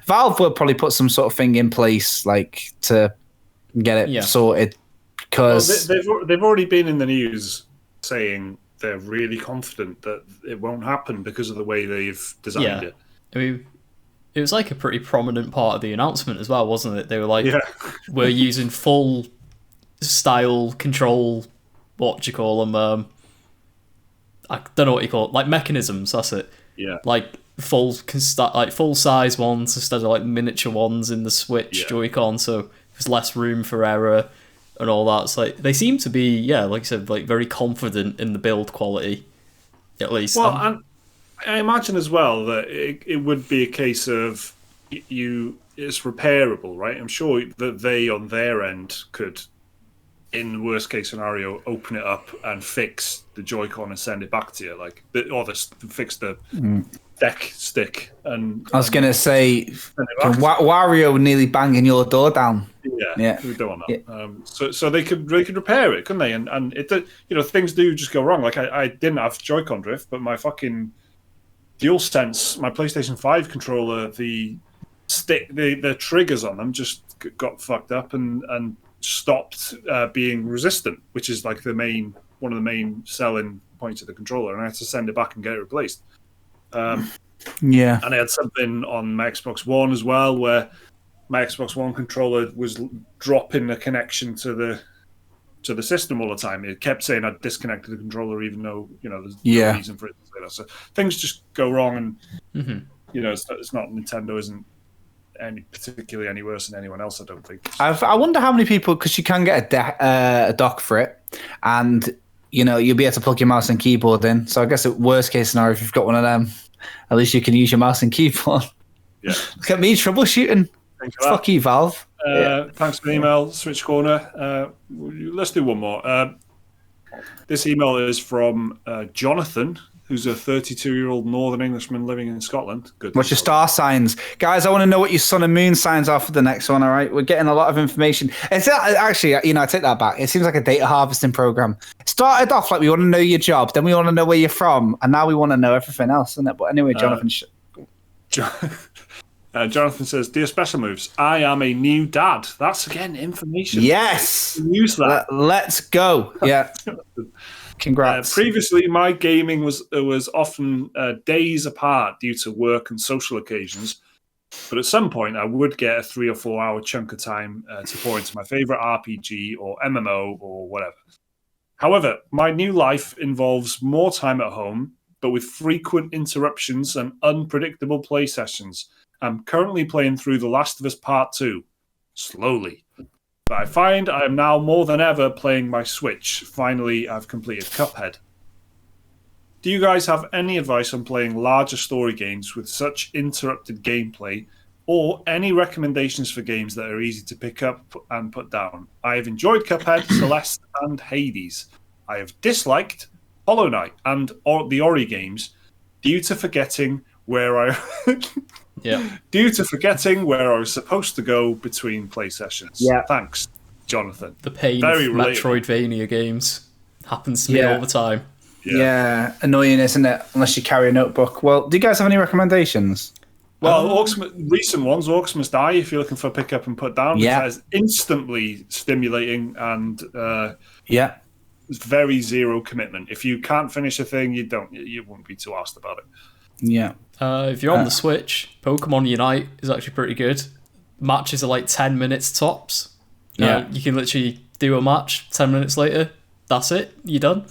Valve will probably put some sort of thing in place, like, to get it sorted, because... they've already been in the news saying they're really confident that it won't happen because of the way they've designed it. I mean, it was like a pretty prominent part of the announcement as well, wasn't it? They were like, we're using full style control, what do you call them? I don't know what you call it, like mechanisms, that's it. Yeah. Like full size ones instead of like miniature ones in the Switch Joy-Con, so there's less room for error and all that. It's like they seem to be, like I said, like very confident in the build quality, at least. Well, and I imagine as well that it would be a case of it's repairable, right? I'm sure that they on their end could, in the worst case scenario, open it up and fix the Joy-Con and send it back to you, fix the deck stick. And I was gonna say, Wario nearly banging your door down. Yeah, we don't want that. Yeah. So they could repair it, couldn't they? And it, things do just go wrong. Like I didn't have Joy-Con drift, but my fucking DualSense, my PlayStation 5 controller, the stick, the triggers on them just got fucked up and stopped being resistant, which is like one of the main selling points of the controller, and I had to send it back and get it replaced. And I had something on my Xbox One as well, where my Xbox One controller was dropping the connection to the system all the time. It kept saying I'd disconnected the controller, even though there's no reason for it to say that. So things just go wrong, and it's not Nintendo isn't particularly any worse than anyone else. I don't think. I wonder how many people, because you can get a dock for it, and you'll be able to plug your mouse and keyboard in. So I guess the worst case scenario, if you've got one of them, at least you can use your mouse and keyboard. Yeah. Look at me troubleshooting. Fuck you, Valve. Thanks for the email, Switch Corner. Let's do one more. This email is from Jonathan, who's a 32-year-old Northern Englishman living in Scotland. Good. What's your star signs? Guys, I want to know what your sun and moon signs are for the next one, all right? We're getting a lot of information. It's actually, I take that back. It seems like a data harvesting program. It started off like we want to know your job, then we want to know where you're from, and now we want to know everything else, isn't it? But anyway, Jonathan... Jonathan says, "Dear Special Moves, I am a new dad." That's, again, information. Yes! Use that. Let's go. Yeah. Congrats. Previously, my gaming was often days apart due to work and social occasions. But at some point, I would get a 3 or 4 hour chunk of time to pour into my favorite RPG or MMO or whatever. However, my new life involves more time at home, but with frequent interruptions and unpredictable play sessions. I'm currently playing through The Last of Us Part 2, slowly. But I find I am now more than ever playing my Switch. Finally, I've completed Cuphead. Do you guys have any advice on playing larger story games with such interrupted gameplay, or any recommendations for games that are easy to pick up and put down? I have enjoyed Cuphead, Celeste, and Hades. I have disliked Hollow Knight and the Ori games due to forgetting where I was supposed to go between play sessions. Yeah. Thanks, Jonathan. The pain Very of relatable. Metroidvania games happens to me all the time. Yeah, annoying, isn't it? Unless you carry a notebook. Well, do you guys have any recommendations? Well, recent ones, Orcs Must Die, if you're looking for pick up and put down. Yeah. It's instantly stimulating and it's very zero commitment. If you can't finish a thing, you won't be too asked about it. Yeah. If you're on the Switch, Pokemon Unite is actually pretty good. Matches are like 10 minutes tops. Yeah. You can literally do a match, 10 minutes later, that's it, you're done.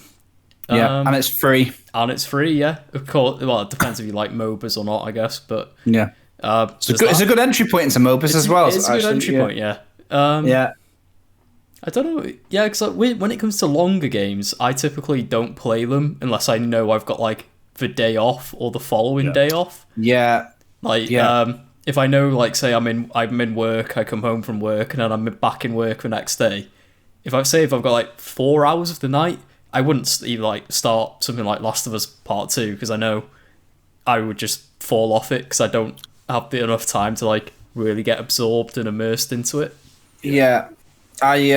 Yeah, and it's free. And it's free, yeah. Of course, well, it depends if you like MOBAs or not, I guess. But yeah, it's a good entry point into MOBAs as well. It's a good entry point, yeah. I don't know, yeah, because when it comes to longer games, I typically don't play them unless I know I've got like the day off or the following day off. Yeah, if I know, like, say I'm in work, I come home from work, and then I'm back in work the next day. If I've got like 4 hours of the night, I wouldn't even like start something like Last of Us Part 2 because I know I would just fall off it because I don't have enough time to like really get absorbed and immersed into it. Yeah, I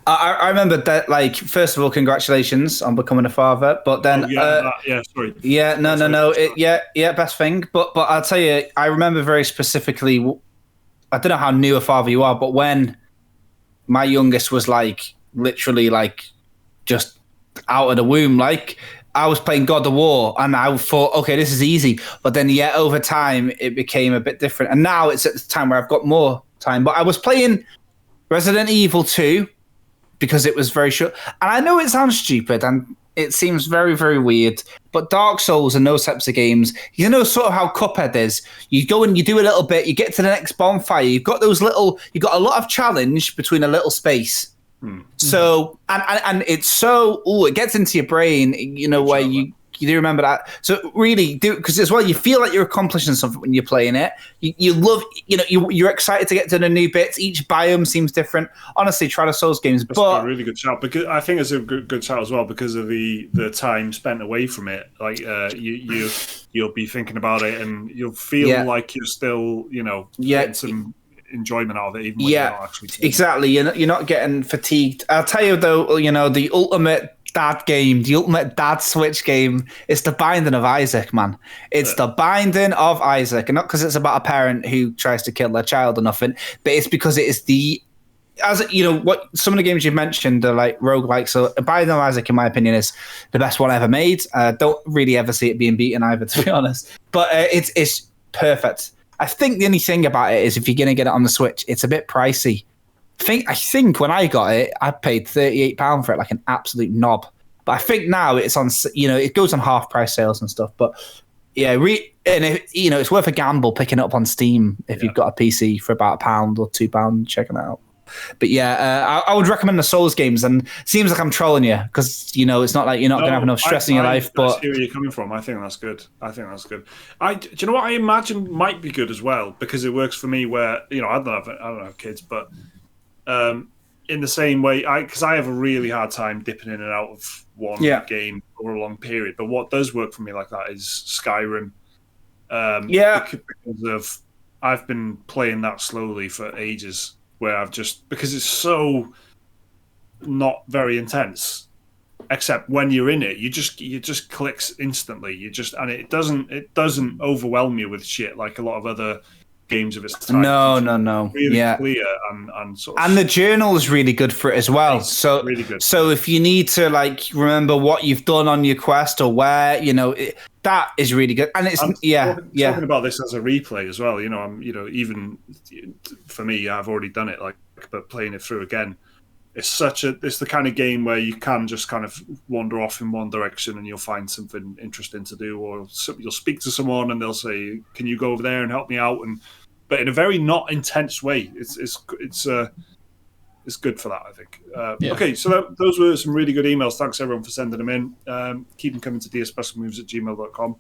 remember that. Like, first of all, congratulations on becoming a father. But then, sorry. Yeah, no. Best thing. But I'll tell you, I remember very specifically. I don't know how new a father you are, but when my youngest was like literally like just out of the womb, like I was playing God of War and I thought, okay, this is easy. But then over time it became a bit different. And now it's at the time where I've got more time. But I was playing Resident Evil 2 because it was very short. And I know it sounds stupid and it seems very, very weird, but Dark Souls and those types of games, you know, sort of how Cuphead is. You go and you do a little bit, you get to the next bonfire, you've got a lot of challenge between a little space. So and it's so it gets into your brain, you know, where you do remember that. So really do, because as well you feel like you're accomplishing something when you're playing it. You love, you know, you're excited to get to the new bits. Each biome seems different. Honestly, try the Souls games. That's a really good shout, because I think it's a good shout as well because of the time spent away from it. Like you'll be thinking about it and you'll feel like you're still, you know, getting some enjoyment out of it, even when you're not actually playing. Exactly. You're not getting fatigued. I'll tell you though, you know, the ultimate dad game, the ultimate dad Switch game is The Binding of Isaac, man. It's The Binding of Isaac, and not because it's about a parent who tries to kill their child or nothing, but it's because it is as you know, what some of the games you've mentioned are like roguelike. So Binding of Isaac, in my opinion, is the best one ever made. Don't really ever see it being beaten either, to be honest. But it's perfect. I think the only thing about it is if you're going to get it on the Switch, it's a bit pricey. I think when I got it, I paid £38 for it, like an absolute knob. But I think now it's on, you know, it goes on half price sales and stuff. But yeah, you know, it's worth a gamble picking it up on Steam if you've got a PC for about £1 or £2, checking it out. But yeah, I would recommend the Souls games, and it seems like I'm trolling you because, you know, it's not like you're not going to have enough stress in your life. But I see where you're coming from. I think that's good. Do you know what I imagine might be good as well, because it works for me where, you know, I don't have kids, but in the same way, because I have a really hard time dipping in and out of one game over a long period. But what does work for me like that is Skyrim. Because I've been playing that slowly for ages, where because it's so not very intense, except when you're in it, you just clicks instantly. And it doesn't overwhelm you with shit like a lot of other games of its time. No. Really clear and sort of. And the journal is really good for it as well. Really good. So if you need to like remember what you've done on your quest or where, you know, That is really good, and it's talking about this as a replay as well. Even for me, I've already done it. But playing it through again, it's the kind of game where you can just kind of wander off in one direction and you'll find something interesting to do, or you'll speak to someone and they'll say, "Can you go over there and help me out?" But in a very not intense way. It's good for that, I think. Okay, so those were some really good emails. Thanks, everyone, for sending them in. Keep them coming to dspecialmoves@gmail.com.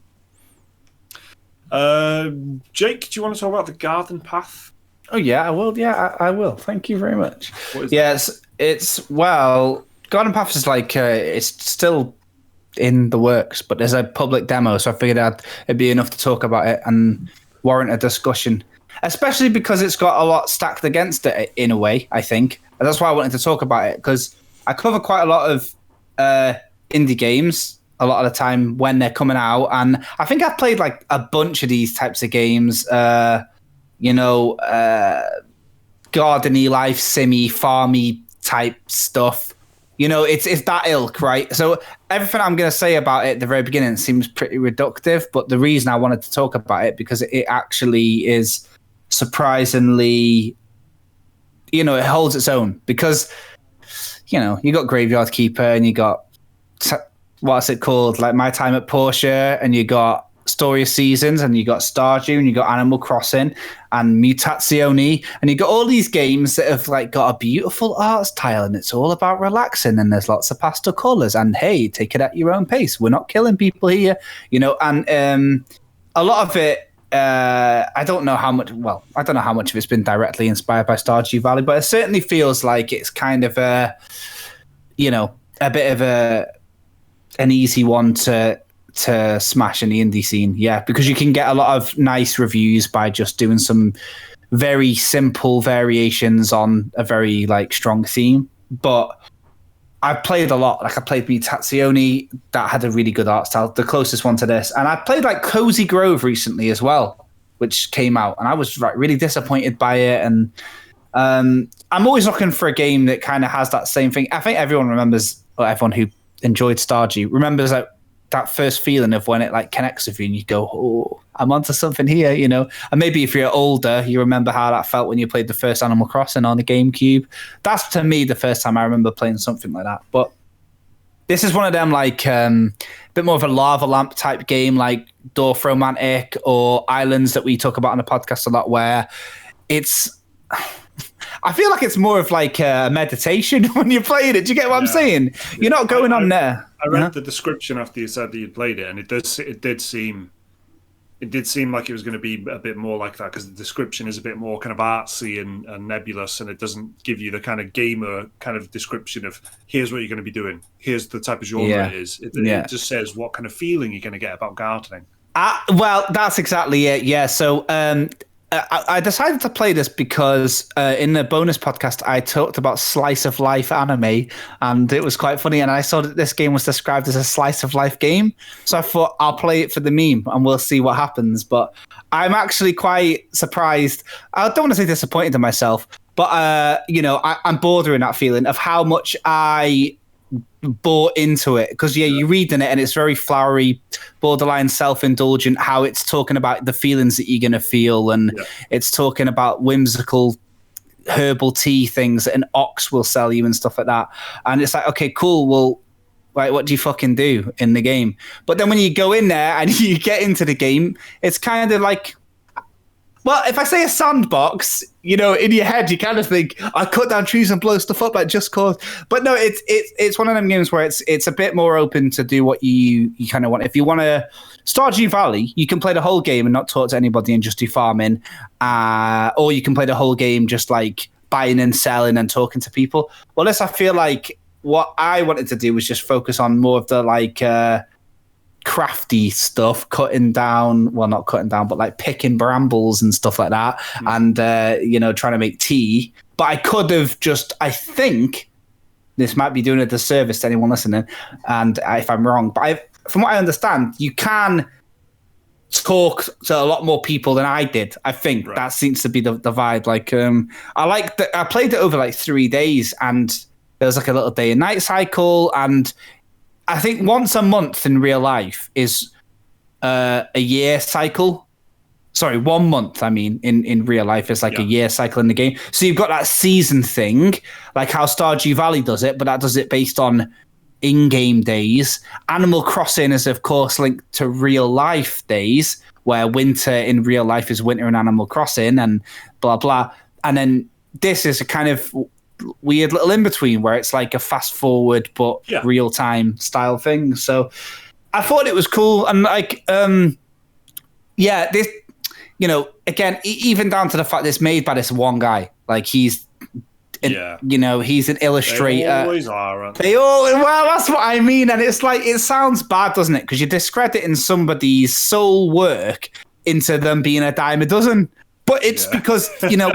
Jake, do you want to talk about the garden path? Oh, yeah, I will. Yeah, I will. Thank you very much. Yes, garden path is it's still in the works, but there's a public demo, so I figured it'd be enough to talk about it and warrant a discussion. Especially because it's got a lot stacked against it in a way, I think. And that's why I wanted to talk about it, because I cover quite a lot of indie games a lot of the time when they're coming out. And I think I've played a bunch of these types of games, garden-y, life simmy, farmy type stuff. It's that ilk, right? So everything I'm going to say about it at the very beginning seems pretty reductive, but the reason I wanted to talk about it, because it actually is surprisingly, it holds its own, because you got Graveyard Keeper and you got what's it called, like My Time at Portia, and you got Story of Seasons, and you got Stardew, and you got Animal Crossing and Mutazione, and you got all these games that have got a beautiful art style, and it's all about relaxing, and there's lots of pastel colors, and hey, take it at your own pace, we're not killing people here, and a lot of it, I don't know how much of it's been directly inspired by Stardew Valley, but it certainly feels like it's kind of a bit of an easy one to smash in the indie scene. Yeah, because you can get a lot of nice reviews by just doing some very simple variations on a very strong theme. But I've played a lot. I played Mutazione, that had a really good art style, the closest one to this. And I played Cozy Grove recently as well, which came out, and I was really disappointed by it. And I'm always looking for a game that kind of has that same thing. I think everyone remembers, or everyone who enjoyed Stardew remembers that first feeling of when it connects with you and you go, oh, I'm onto something here, And maybe if you're older, you remember how that felt when you played the first Animal Crossing on the GameCube. That's, to me, the first time I remember playing something like that. But this is one of them, bit more of a lava lamp type game, like Dwarf Romantic or Islands that we talk about on the podcast a lot, where it's... I feel like it's more of a meditation when you're playing it. Do you get what I'm saying? You're not going on there. I read the description after you said that you'd played it, and it did seem like it was going to be a bit more like that, because the description is a bit more kind of artsy and nebulous, and it doesn't give you the kind of gamer kind of description of here's what you're going to be doing, here's the type of genre it is. It just says what kind of feeling you're going to get about gardening. Well, that's exactly it. Yeah. So I decided to play this because in the bonus podcast, I talked about slice of life anime, and it was quite funny. And I saw that this game was described as a slice of life game. So I thought I'll play it for the meme and we'll see what happens. But I'm actually quite surprised. I don't want to say disappointed in myself, but, I'm bordering that feeling of how much I bought into it, because you read in it and it's very flowery, borderline self-indulgent, how it's talking about the feelings that you're going to feel, and it's talking about whimsical herbal tea things that an ox will sell you and stuff like that. And it's okay, cool, well, what do you fucking do in the game? But then when you go in there and you get into the game, it's kind of well, if I say a sandbox, in your head, you kind of think, I cut down trees and blow stuff up like Just Cause. But no, it's one of them games where it's a bit more open to do what you kind of want. If you want to Stardew Valley, you can play the whole game and not talk to anybody and just do farming. Or you can play the whole game just buying and selling and talking to people. Well, this, I feel like what I wanted to do was just focus on more of the crafty stuff, not cutting down, but picking brambles and stuff like that, and trying to make tea. But I could have I think this might be doing a disservice to anyone listening, and if I'm wrong, but from what I understand, you can talk to a lot more people than I did. I think that seems to be the vibe. I played it over 3 days, and there was a little day and night cycle, and I think once a month in real life is a year cycle. Sorry, 1 month, I mean, in real life is like a year cycle in the game. So you've got that season thing, like how Stardew Valley does it, but that does it based on in-game days. Animal Crossing is, of course, linked to real-life days, where winter in real life is winter in Animal Crossing and blah, blah. And then this is a kind of weird little in-between where it's like a fast-forward but real-time style thing. So I thought it was cool. And like, this... again, even down to the fact that it's made by this one guy. Like, he's an illustrator. They always are, aren't they? Well, that's what I mean. And it's like, it sounds bad, doesn't it? Because you're discrediting somebody's soul work into them being a dime a dozen. But it's because,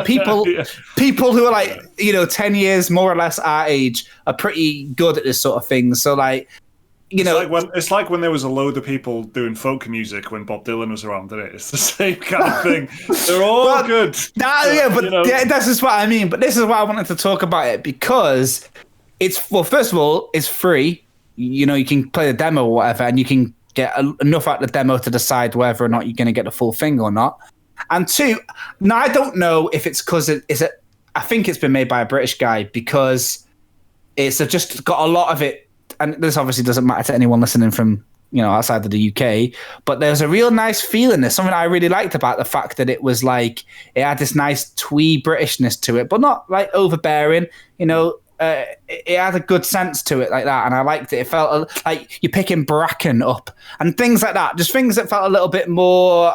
people who are like, 10 years more or less our age are pretty good at this sort of thing. So like, it's like when there was a load of people doing folk music when Bob Dylan was around, isn't it? It's the same kind of thing. They're all good. That's just what I mean. But this is why I wanted to talk about it, because first of all, it's free. You can play the demo or whatever, and you can get enough out of the demo to decide whether or not you're going to get the full thing or not. And two, now I don't know if it's because I think it's been made by a British guy, because it's just got a lot of it. And this obviously doesn't matter to anyone listening from, outside of the UK, but there's a real nice feeling. There's something I really liked about the fact that it was like, it had this nice twee Britishness to it, but not like overbearing, it had a good sense to it like that. And I liked it. It felt like you're picking bracken up and things like that. Just things that felt a little bit more,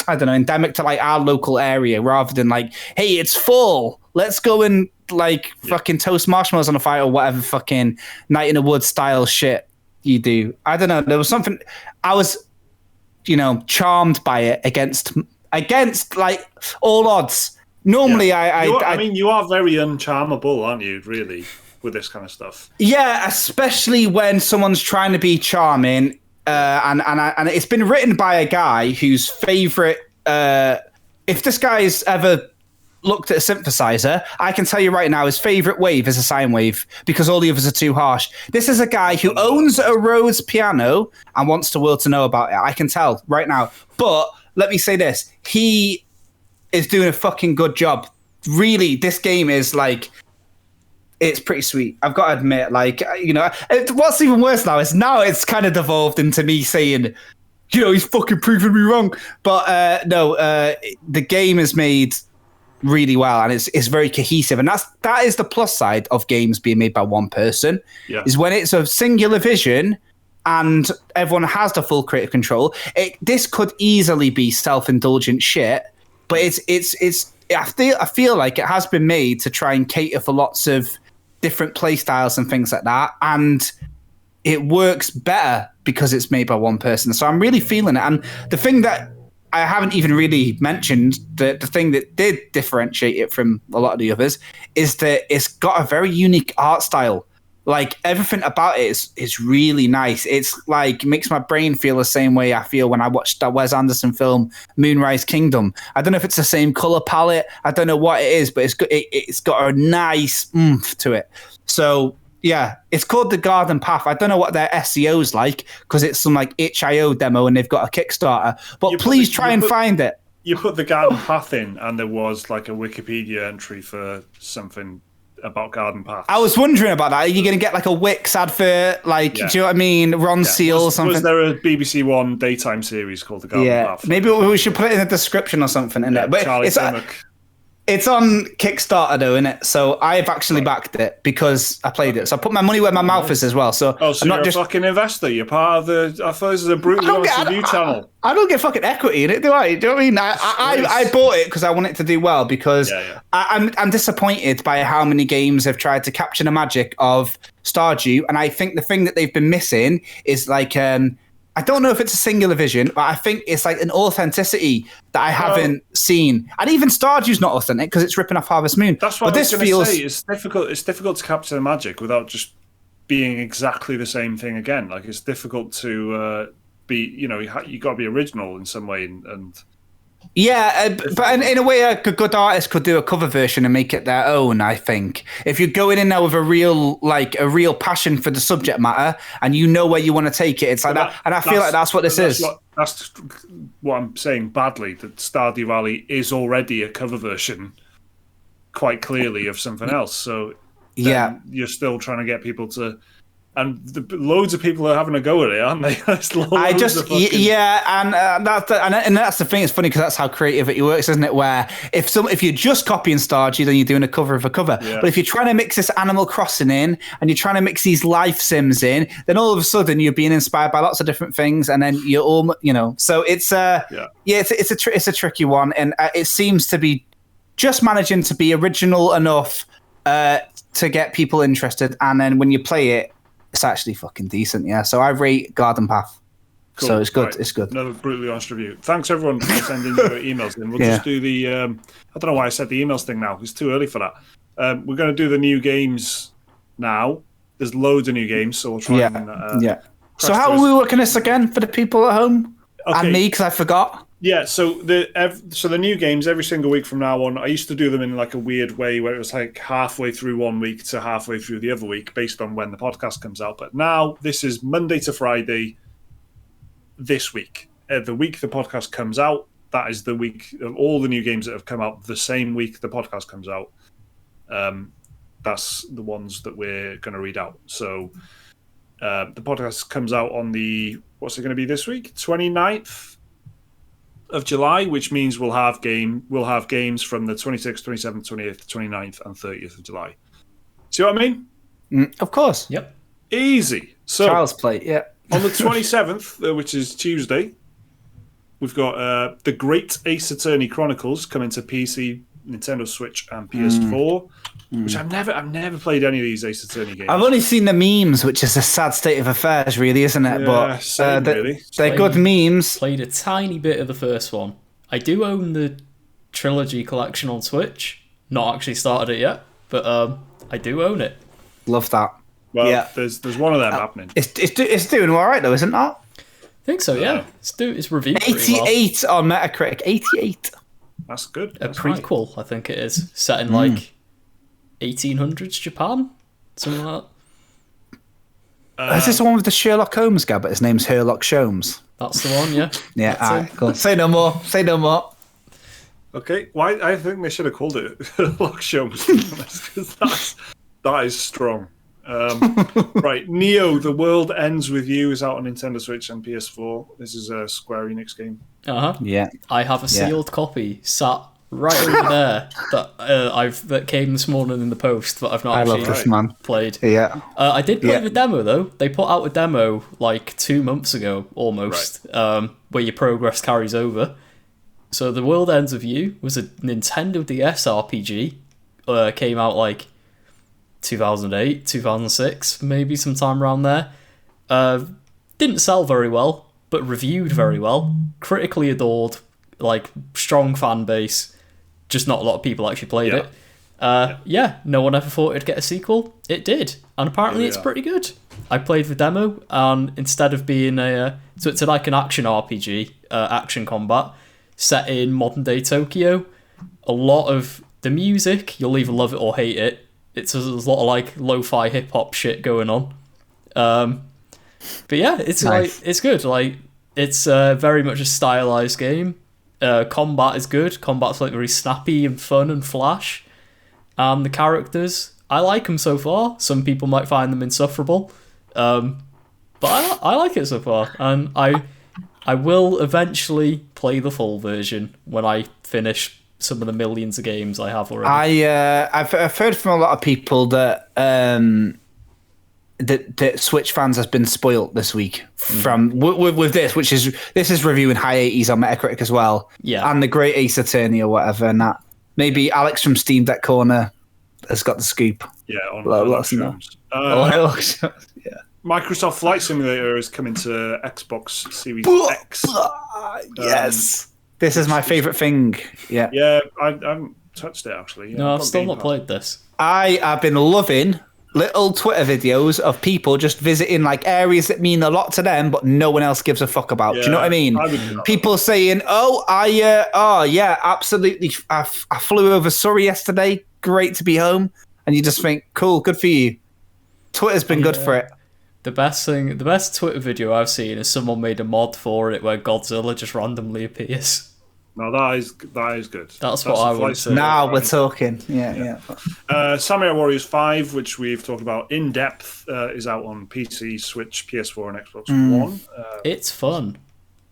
endemic to like our local area, rather than like, hey, it's fall, let's go and fucking toast marshmallows on a fire or whatever fucking Night in the Woods style shit you do. I don't know. There was something I was, charmed by it against like all odds. Normally, you are very uncharmable, aren't you? Really, with this kind of stuff. Yeah, especially when someone's trying to be charming. And it's been written by a guy whose favorite. If this guy's ever looked at a synthesizer, I can tell you right now his favorite wave is a sine wave, because all the others are too harsh. This is a guy who owns a Rhodes piano and wants the world to know about it. I can tell right now. But let me say this. He is doing a fucking good job. Really, this game is like, it's pretty sweet. I've got to admit, what's even worse now is it's kind of devolved into me saying, he's fucking proving me wrong. But the game is made really well, and it's very cohesive, and that is the plus side of games being made by one person. Is when it's a singular vision and everyone has the full creative control. This could easily be self-indulgent shit, but I feel like it has been made to try and cater for lots of different play styles and things like that, and it works better because it's made by one person. So I'm really feeling it. And the thing that I haven't even really mentioned, the thing that did differentiate it from a lot of the others, is that it's got a very unique art style. Like, everything about it is really nice. It's like, makes my brain feel the same way I feel when I watch that Wes Anderson film, Moonrise Kingdom. I don't know if it's the same color palette. I don't know what it is, but it's got a nice oomph to it. So, yeah, it's called The Garden Path. I don't know what their SEO's like, because it's some like itch.io demo and they've got a Kickstarter. But please try and find it. You put The Garden Path in, and there was like a Wikipedia entry for something about Garden Path. I was wondering about that. Are you going to get like a Wix advert? Like, do you know what I mean? Ron Seal or something? Was there a BBC One daytime series called The Garden Path? Maybe we should put it in the description or something in there. But it's on Kickstarter though, isn't it? So I've actually backed it because I played it. So I put my money where my mouth is as well. So I'm not just a fucking investor. You're part of the. I thought this is a brutally honest review channel. I don't get fucking equity in it, do I? Do you know what I mean? I bought it because I want it to do well, because I'm disappointed by how many games have tried to capture the magic of Stardew, and I think the thing that they've been missing is like I don't know if it's a singular vision, but I think it's like an authenticity that I haven't seen. And even Stardew's not authentic because it's ripping off Harvest Moon. That's what I was going to say. It's difficult. It's difficult to capture the magic without just being exactly the same thing again. Like, it's difficult to be. You got to be original in some way, and Yeah, but in a way, a good artist could do a cover version and make it their own. I think if you're going in there with a real passion for the subject matter and you know where you want to take it, it's like that. And I feel like that's what this is. That's what I'm saying badly. That Stardew Valley is already a cover version, quite clearly, of something else. So you're still trying to get people to. And loads of people are and that's the thing. It's funny because that's how creativity works, isn't it? Where if you're just copying Stardew, then you're doing a cover of a cover. Yeah. But if you're trying to mix this Animal Crossing in, and you're trying to mix these life sims in, then all of a sudden you're being inspired by lots of different things, and then you're all, So it's it's a tricky one, and it seems to be just managing to be original enough to get people interested, and then when you play it. It's actually fucking decent, yeah. So I rate Garden Path. Cool. So it's good. Right. It's good. Another brutally honest review. Thanks everyone for sending your emails in. We'll just do the. I don't know why I said the emails thing now. It's too early for that. We're going to do the new games now. There's loads of new games, so we'll try. So how are we working this again for the people at home and me because I forgot? Yeah, so the new games every single week from now on. I used to do them in like a weird way where it was like halfway through one week to halfway through the other week based on when the podcast comes out. But now this is Monday to Friday this week. The week the podcast comes out, that is the week of all the new games that have come out the same week the podcast comes out. That's the ones that we're going to read out. So the podcast comes out on what's it going to be this week? 29th of July, which means we'll have games from the 26th, 27th, 28th, 29th, and 30th of July. See what I mean? Of course. Yep. Easy. So Child's Play, yeah. On the 27th, which is Tuesday, we've got The Great Ace Attorney Chronicles coming to PC, Nintendo Switch, and PS4. Which I've never played any of these Ace Attorney games. I've only seen the memes, which is a sad state of affairs, really, isn't it? Yeah, but really. They're good memes. Played a tiny bit of the first one. I do own the trilogy collection on Switch. Not actually started it yet, but I do own it. Love that. Well, there's one of them happening. It's doing all right though, isn't it? I think so. Yeah, it's reviewed 88 on Metacritic. 88. That's good. That's a prequel, right. I think it is set in like 1800s Japan, something like that. Is this the one with the Sherlock Holmes guy, but his name's Sherlock Sholmes? That's the one, yeah. Yeah, all right, cool. Say no more. Okay, why? I think they should have called it Sherlock Sholmes, because that is strong. Right, Neo, The World Ends With You is out on Nintendo Switch and PS4. This is a Square Enix game. Yeah. I have a sealed copy sat right over there that came this morning in the post, but I've not actually played. Yeah. I did play the demo though. They put out a demo like 2 months ago, almost, where your progress carries over. So The World Ends With You was a Nintendo DS RPG. Came out like 2008, 2006, maybe sometime around there. Didn't sell very well, but reviewed very well. Critically adored, like strong fan base. Just not a lot of people actually played it. No one ever thought it'd get a sequel. It did, and apparently it's pretty good. I played the demo, and instead of being so it's like an action RPG, action combat set in modern day Tokyo. A lot of the music, you'll either love it or hate it. There's a lot of like lo-fi hip hop shit going on. But yeah, it's nice. Like it's good. Like it's very much a stylized game. Combat is good. Combat's like very snappy and fun and flash. The characters, I like them so far. Some people might find them insufferable, but I like it so far, and I will eventually play the full version when I finish some of the millions of games I have already. I've heard from a lot of people that that Switch fans has been spoilt this week from with this, this is reviewing high 80s on Metacritic as well. Yeah, and the Great Ace Attorney or whatever, and that maybe Alex from Steam Deck Corner has got the scoop. Yeah, on yeah. Microsoft Flight Simulator is coming to Xbox Series X. Yes, this is my favorite thing. Yeah, yeah, I haven't touched it actually. Yeah, no, I've still not played this. I have been loving little Twitter videos of people just visiting like areas that mean a lot to them, but no one else gives a fuck about. Do you know what I mean? People saying, absolutely. I flew over Surrey yesterday. Great to be home. And you just think, cool, good for you. Twitter's been good for it. The best Twitter video I've seen is someone made a mod for it where Godzilla just randomly appears. No, that is good. That's what I would say. Now we're talking. Yeah. Samurai Warriors 5, which we've talked about in depth, is out on PC, Switch, PS4, and Xbox One. It's fun.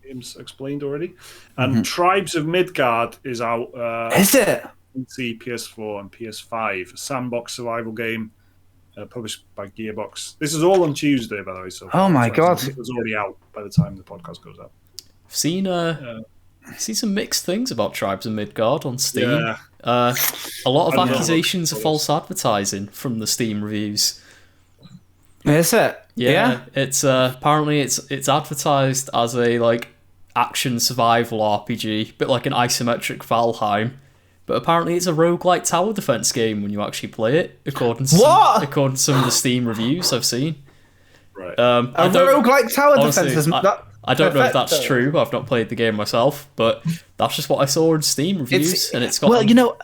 Games explained already. And Tribes of Midgard is out. Is it? PC, PS4, and PS5. A sandbox survival game published by Gearbox. This is all on Tuesday, by the way. So oh my god, it was already out by the time the podcast goes out. I've seen some mixed things about Tribes of Midgard on Steam. Yeah. A lot of accusations of false advertising from the Steam reviews. Is it? Yeah. It's apparently it's advertised as a like action survival RPG, bit like an isometric Valheim. But apparently it's a roguelike tower defense game when you actually play it, according to some of the Steam reviews I've seen. Right. A roguelike tower defense is I don't know if that's true. I've not played the game myself, but that's just what I saw in Steam reviews, and it's got. Well,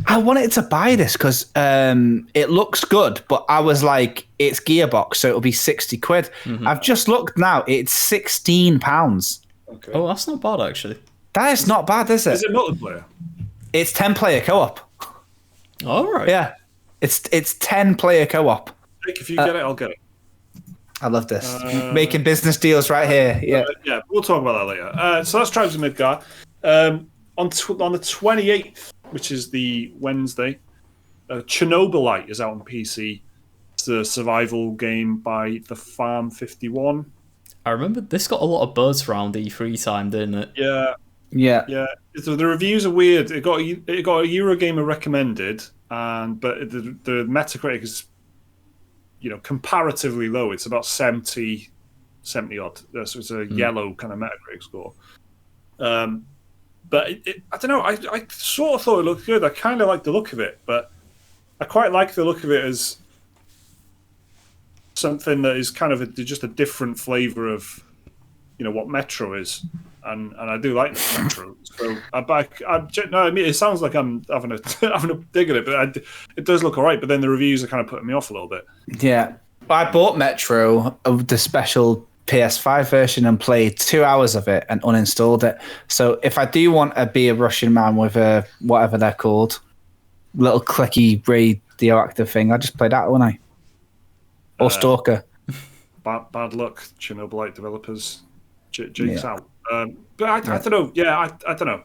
I wanted to buy this because it looks good, but I was like, it's Gearbox, so it'll be £60. I've just looked now; it's £16. Okay. Oh, that's not bad actually. That is not bad, is it? Is it multiplayer? It's 10-player co-op. All right. Yeah, it's 10-player co-op. If you get it, I'll get it. I love this. Making business deals right here. Yeah, we'll talk about that later. So that's Tribes of Midgard. On the 28th, which is the Wednesday, Chernobylite is out on PC. It's a survival game by The Farm 51. I remember this got a lot of buzz around E3 time, didn't it? Yeah. So the reviews are weird. It got a Eurogamer recommended, but the Metacritic is, comparatively low. It's about 70 odd. So it's a yellow kind of Metacritic score. But I don't know. I sort of thought it looked good. I kind of like the look of it, but I quite like the look of it as something that is kind of just a different flavor of, what Metro is. And I do like Metro, so it sounds like I'm having a dig at it, but it does look alright. But then the reviews are kind of putting me off a little bit. Yeah, I bought Metro of the special PS5 version and played 2 hours of it and uninstalled it. So if I do want to be a Russian man with a whatever they're called, little clicky radioactive thing, I just play that, won't I? Or Stalker. Bad luck, Chernobylite developers. Jinx out. But I don't know. Yeah, I don't know.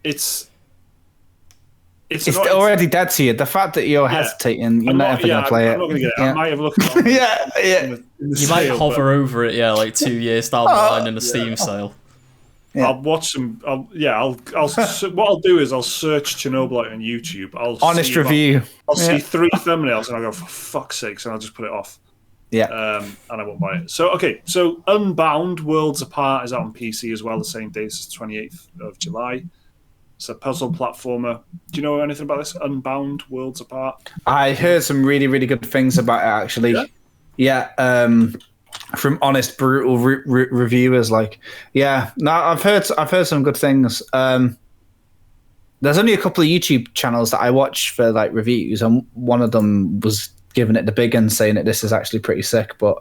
It's already dead to you. The fact that you're hesitating, you're never going to play it. I'm not going to get it. I might have looked at it. You might hover over it, like 2 years down the line in a Steam sale. Yeah. I'll watch some. What I'll do is I'll search Chernobylite on YouTube. Honest review. I'll see 3 thumbnails and I'll go, for fuck's sakes, and I'll just put it off. Yeah. And I won't buy it. So Unbound Worlds Apart is out on PC as well, the same day as 28th of July. It's a puzzle platformer. Do you know anything about this? Unbound Worlds Apart? I heard some really, really good things about it, actually. Yeah. From honest, brutal reviewers. I've heard some good things. There's only a couple of YouTube channels that I watch for reviews, and one of them was giving it the big and saying that this is actually pretty sick, but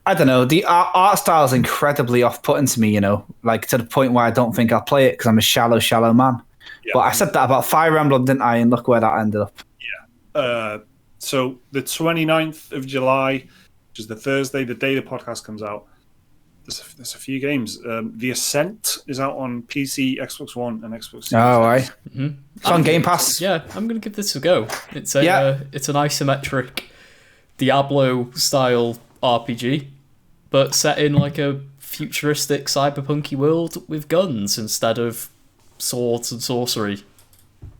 I don't know. The art style is incredibly off-putting to me, to the point where I don't think I'll play it because I'm a shallow man. Yeah. But I said that about Fire Emblem, didn't I? And look where that ended up. Yeah. So the 29th of July, which is the Thursday, the day the podcast comes out, there's a few games. The Ascent is out on PC, Xbox One, and Xbox Series. Oh, right. It's on Game Pass. Yeah, I'm going to give this a go. It's an isometric Diablo-style RPG, but set in a futuristic cyberpunky world with guns instead of swords and sorcery.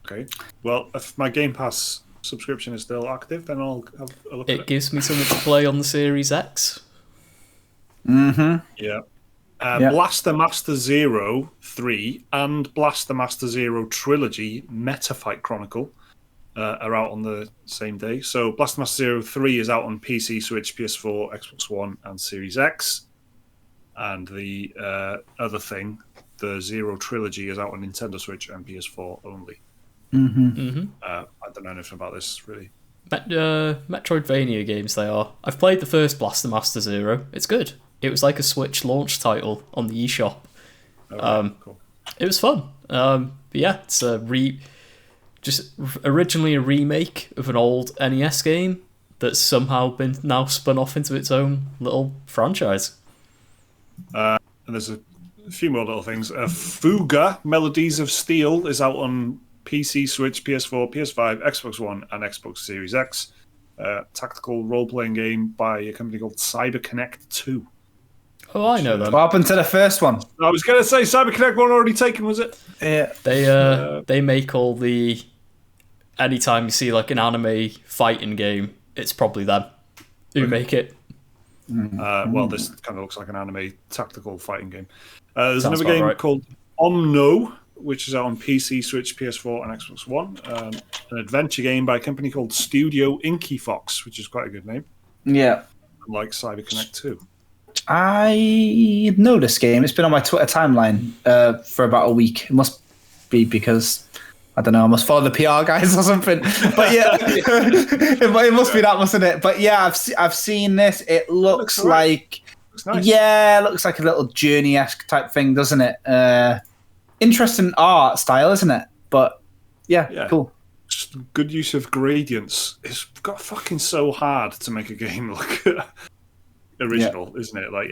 Okay. Well, if my Game Pass subscription is still active, then I'll have a look at it. It gives me something to play on the Series X. Mm-hmm. Yeah. Blaster Master Zero 3 and Blaster Master Zero Trilogy Metafight Chronicle are out on the same day. So Blaster Master Zero 3 is out on PC, Switch, PS4, Xbox One, and Series X. And the other thing, the Zero Trilogy, is out on Nintendo Switch and PS4 only. I don't know anything about this, really. Metroidvania games they are. I've played the first Blaster Master Zero. It's good. It was like a Switch launch title on the eShop. Cool. It was fun. But yeah, it's originally a remake of an old NES game that's somehow been now spun off into its own little franchise. And there's a few more little things. Fuga Melodies of Steel is out on PC, Switch, PS4, PS5, Xbox One, and Xbox Series X. Tactical role-playing game by a company called CyberConnect 2. Oh, I know them. What happened to the first one? I was going to say CyberConnect 1 already taken, was it? Yeah. They make all the... Anytime you see like an anime fighting game, it's probably them who make it. Well, this kind of looks like an anime tactical fighting game. There's Sounds another game right. called Omno, which is out on PC, Switch, PS4, and Xbox One. An adventure game by a company called Studio Inky Fox, which is quite a good name. Yeah. Like CyberConnect 2. I know this game. It's been on my Twitter timeline for about a week. It must be because, I don't know, I must follow the PR guys or something. But yeah, it must be that, mustn't it? But yeah, I've seen this. It looks like... Looks nice. Yeah, it looks like a little Journey-esque type thing, doesn't it? Interesting art style, isn't it? But yeah, cool. Just good use of gradients. It's got fucking so hard to make a game look original, isn't it? Like,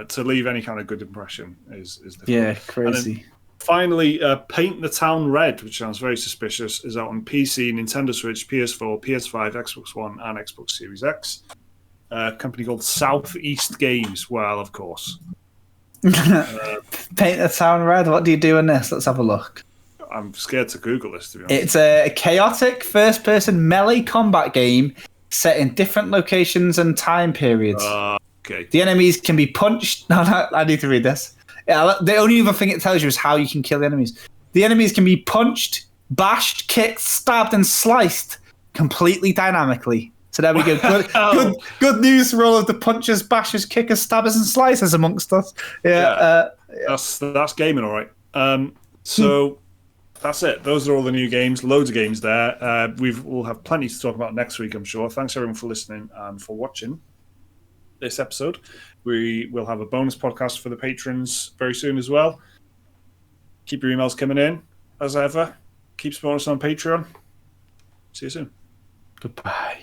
to leave any kind of good impression is difficult. Yeah, crazy. Finally, Paint the Town Red, which sounds very suspicious, is out on PC, Nintendo Switch, PS4, PS5, Xbox One, and Xbox Series X. A company called Southeast Games. Well, of course. Paint the Town Red. What do you do in this? Let's have a look. I'm scared to Google this, to be honest. It's a chaotic first-person melee combat game set in different locations and time periods. Okay. The enemies can be punched. No, I need to read this. Yeah, the only other thing it tells you is how you can kill the enemies. The enemies can be punched, bashed, kicked, stabbed, and sliced completely dynamically. So there we go. Good news for all of the punchers, bashers, kickers, stabbers, and slicers amongst us. That's gaming, all right. So that's it. Those are all the new games. Loads of games there. We'll have plenty to talk about next week, I'm sure. Thanks everyone for listening and for watching this episode. We will have a bonus podcast for the patrons very soon as well. Keep your emails coming in, as ever. Keep supporting us on Patreon. See you soon. Goodbye.